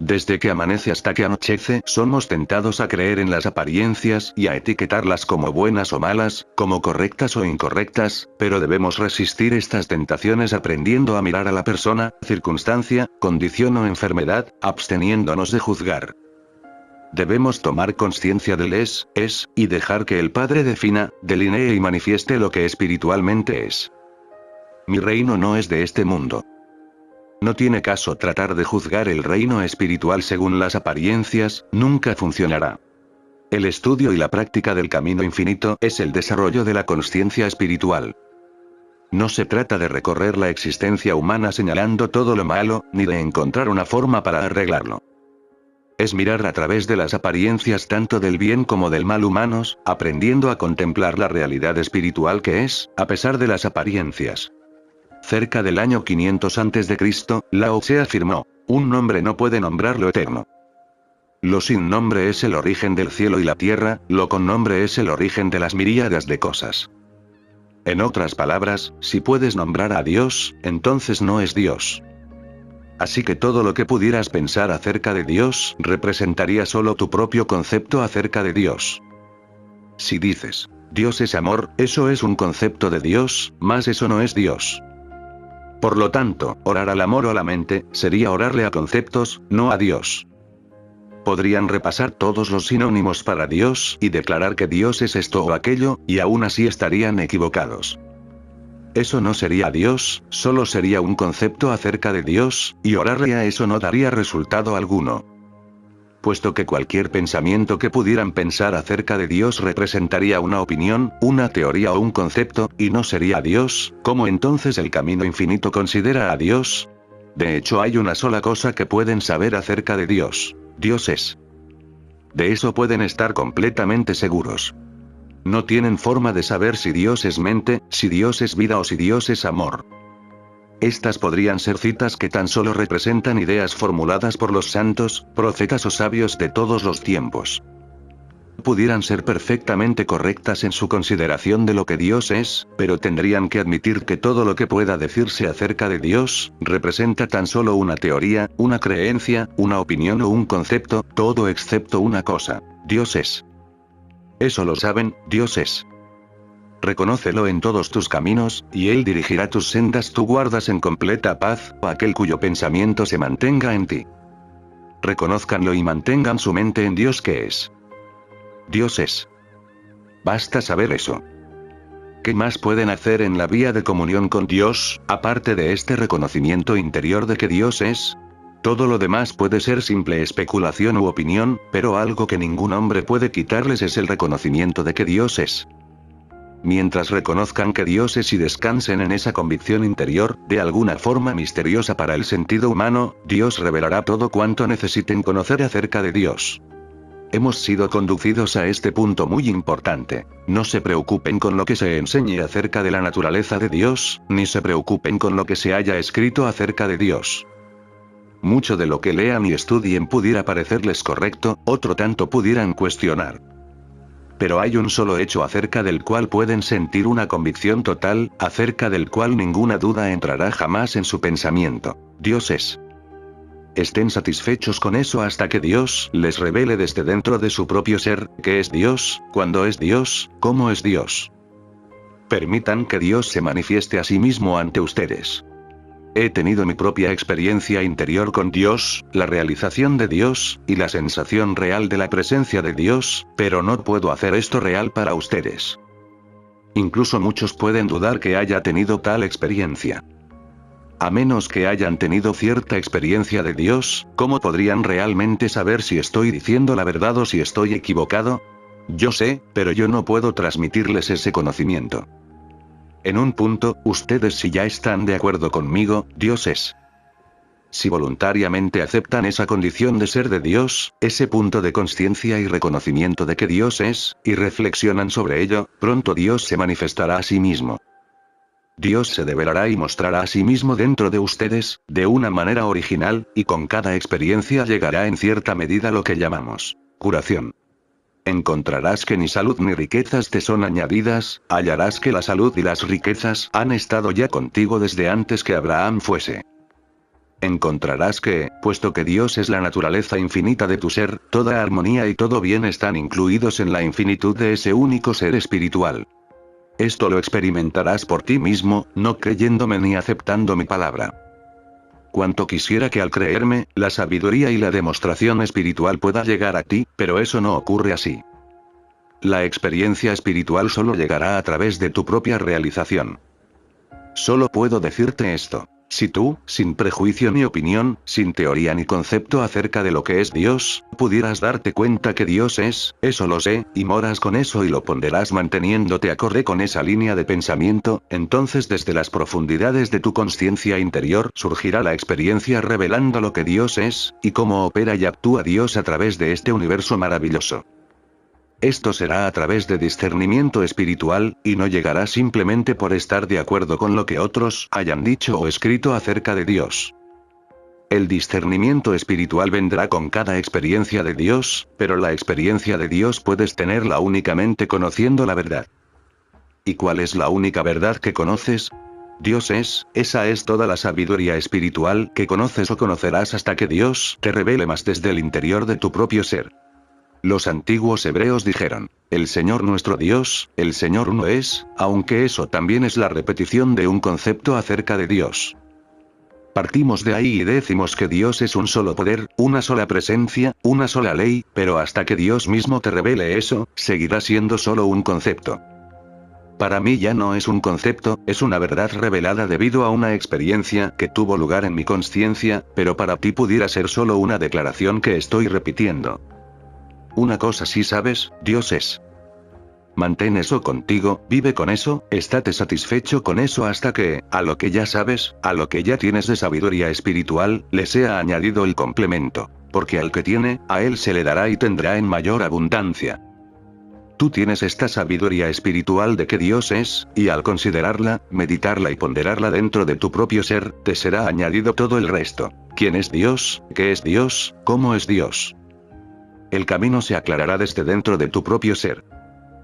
Desde que amanece hasta que anochece, somos tentados a creer en las apariencias y a etiquetarlas como buenas o malas, como correctas o incorrectas, pero debemos resistir estas tentaciones aprendiendo a mirar a la persona, circunstancia, condición o enfermedad, absteniéndonos de juzgar. Debemos tomar conciencia del es, y dejar que el Padre defina, delinee y manifieste lo que espiritualmente es. Mi reino no es de este mundo. No tiene caso tratar de juzgar el reino espiritual según las apariencias, nunca funcionará. El estudio y la práctica del camino infinito es el desarrollo de la consciencia espiritual. No se trata de recorrer la existencia humana señalando todo lo malo, ni de encontrar una forma para arreglarlo. Es mirar a través de las apariencias tanto del bien como del mal humanos, aprendiendo a contemplar la realidad espiritual que es, a pesar de las apariencias. Cerca del año 500 a.C., Lao Tse afirmó, un nombre no puede nombrar lo eterno. Lo sin nombre es el origen del cielo y la tierra, lo con nombre es el origen de las miríadas de cosas. En otras palabras, si puedes nombrar a Dios, entonces no es Dios. Así que todo lo que pudieras pensar acerca de Dios, representaría solo tu propio concepto acerca de Dios. Si dices, Dios es amor, eso es un concepto de Dios, mas eso no es Dios. Por lo tanto, orar al amor o a la mente, sería orarle a conceptos, no a Dios. Podrían repasar todos los sinónimos para Dios y declarar que Dios es esto o aquello, y aún así estarían equivocados. Eso no sería Dios, solo sería un concepto acerca de Dios, y orarle a eso no daría resultado alguno. Puesto que cualquier pensamiento que pudieran pensar acerca de Dios representaría una opinión, una teoría o un concepto, y no sería Dios, ¿cómo entonces el camino infinito considera a Dios? De hecho hay una sola cosa que pueden saber acerca de Dios. Dios es. De eso pueden estar completamente seguros. No tienen forma de saber si Dios es mente, si Dios es vida o si Dios es amor. Estas podrían ser citas que tan solo representan ideas formuladas por los santos, profetas o sabios de todos los tiempos. Pudieran ser perfectamente correctas en su consideración de lo que Dios es, pero tendrían que admitir que todo lo que pueda decirse acerca de Dios, representa tan solo una teoría, una creencia, una opinión o un concepto, todo excepto una cosa: Dios es. Eso lo saben, Dios es. Reconócelo en todos tus caminos, y Él dirigirá tus sendas. Tú guardas en completa paz a aquel cuyo pensamiento se mantenga en ti. Reconózcanlo y mantengan su mente en Dios que es. Dios es. Basta saber eso. ¿Qué más pueden hacer en la vía de comunión con Dios, aparte de este reconocimiento interior de que Dios es? Todo lo demás puede ser simple especulación u opinión, pero algo que ningún hombre puede quitarles es el reconocimiento de que Dios es. Mientras reconozcan que Dios es y descansen en esa convicción interior, de alguna forma misteriosa para el sentido humano, Dios revelará todo cuanto necesiten conocer acerca de Dios. Hemos sido conducidos a este punto muy importante. No se preocupen con lo que se enseñe acerca de la naturaleza de Dios, ni se preocupen con lo que se haya escrito acerca de Dios. Mucho de lo que lean y estudien pudiera parecerles correcto, otro tanto pudieran cuestionar. Pero hay un solo hecho acerca del cual pueden sentir una convicción total, acerca del cual ninguna duda entrará jamás en su pensamiento. Dios es. Estén satisfechos con eso hasta que Dios les revele desde dentro de su propio ser, qué es Dios, cuándo es Dios, cómo es Dios. Permitan que Dios se manifieste a sí mismo ante ustedes. He tenido mi propia experiencia interior con Dios, la realización de Dios, y la sensación real de la presencia de Dios, pero no puedo hacer esto real para ustedes. Incluso muchos pueden dudar que haya tenido tal experiencia. A menos que hayan tenido cierta experiencia de Dios, ¿cómo podrían realmente saber si estoy diciendo la verdad o si estoy equivocado? Yo sé, pero yo no puedo transmitirles ese conocimiento. En un punto, ustedes si ya están de acuerdo conmigo, Dios es. Si voluntariamente aceptan esa condición de ser de Dios, ese punto de conciencia y reconocimiento de que Dios es, y reflexionan sobre ello, pronto Dios se manifestará a sí mismo. Dios se develará y mostrará a sí mismo dentro de ustedes, de una manera original, y con cada experiencia llegará en cierta medida lo que llamamos curación. Encontrarás que ni salud ni riquezas te son añadidas, hallarás que la salud y las riquezas han estado ya contigo desde antes que Abraham fuese. Encontrarás que, puesto que Dios es la naturaleza infinita de tu ser, toda armonía y todo bien están incluidos en la infinitud de ese único ser espiritual. Esto lo experimentarás por ti mismo, no creyéndome ni aceptando mi palabra. Cuanto quisiera que al creerme, la sabiduría y la demostración espiritual pueda llegar a ti, pero eso no ocurre así. La experiencia espiritual solo llegará a través de tu propia realización. Solo puedo decirte esto. Si tú, sin prejuicio ni opinión, sin teoría ni concepto acerca de lo que es Dios, pudieras darte cuenta que Dios es, eso lo sé, y moras con eso y lo ponderás manteniéndote acorde con esa línea de pensamiento, entonces desde las profundidades de tu conciencia interior surgirá la experiencia revelando lo que Dios es, y cómo opera y actúa Dios a través de este universo maravilloso. Esto será a través de discernimiento espiritual, y no llegará simplemente por estar de acuerdo con lo que otros hayan dicho o escrito acerca de Dios. El discernimiento espiritual vendrá con cada experiencia de Dios, pero la experiencia de Dios puedes tenerla únicamente conociendo la verdad. ¿Y cuál es la única verdad que conoces? Dios es, esa es toda la sabiduría espiritual que conoces o conocerás hasta que Dios te revele más desde el interior de tu propio ser. Los antiguos hebreos dijeron, el Señor nuestro Dios, el Señor uno es, aunque eso también es la repetición de un concepto acerca de Dios. Partimos de ahí y decimos que Dios es un solo poder, una sola presencia, una sola ley, pero hasta que Dios mismo te revele eso, seguirá siendo solo un concepto. Para mí ya no es un concepto, es una verdad revelada debido a una experiencia que tuvo lugar en mi conciencia, pero para ti pudiera ser solo una declaración que estoy repitiendo. Una cosa sí sabes, Dios es. Mantén eso contigo, vive con eso, estate satisfecho con eso hasta que, a lo que ya sabes, a lo que ya tienes de sabiduría espiritual, le sea añadido el complemento. Porque al que tiene, a él se le dará y tendrá en mayor abundancia. Tú tienes esta sabiduría espiritual de que Dios es, y al considerarla, meditarla y ponderarla dentro de tu propio ser, te será añadido todo el resto. ¿Quién es Dios? ¿Qué es Dios? ¿Cómo es Dios? El camino se aclarará desde dentro de tu propio ser.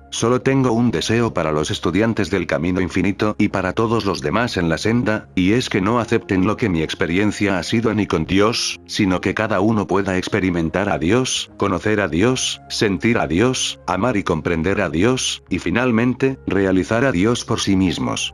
Solo tengo un deseo para los estudiantes del camino infinito y para todos los demás en la senda, y es que no acepten lo que mi experiencia ha sido ni con Dios, sino que cada uno pueda experimentar a Dios, conocer a Dios, sentir a Dios, amar y comprender a Dios, y finalmente, realizar a Dios por sí mismos.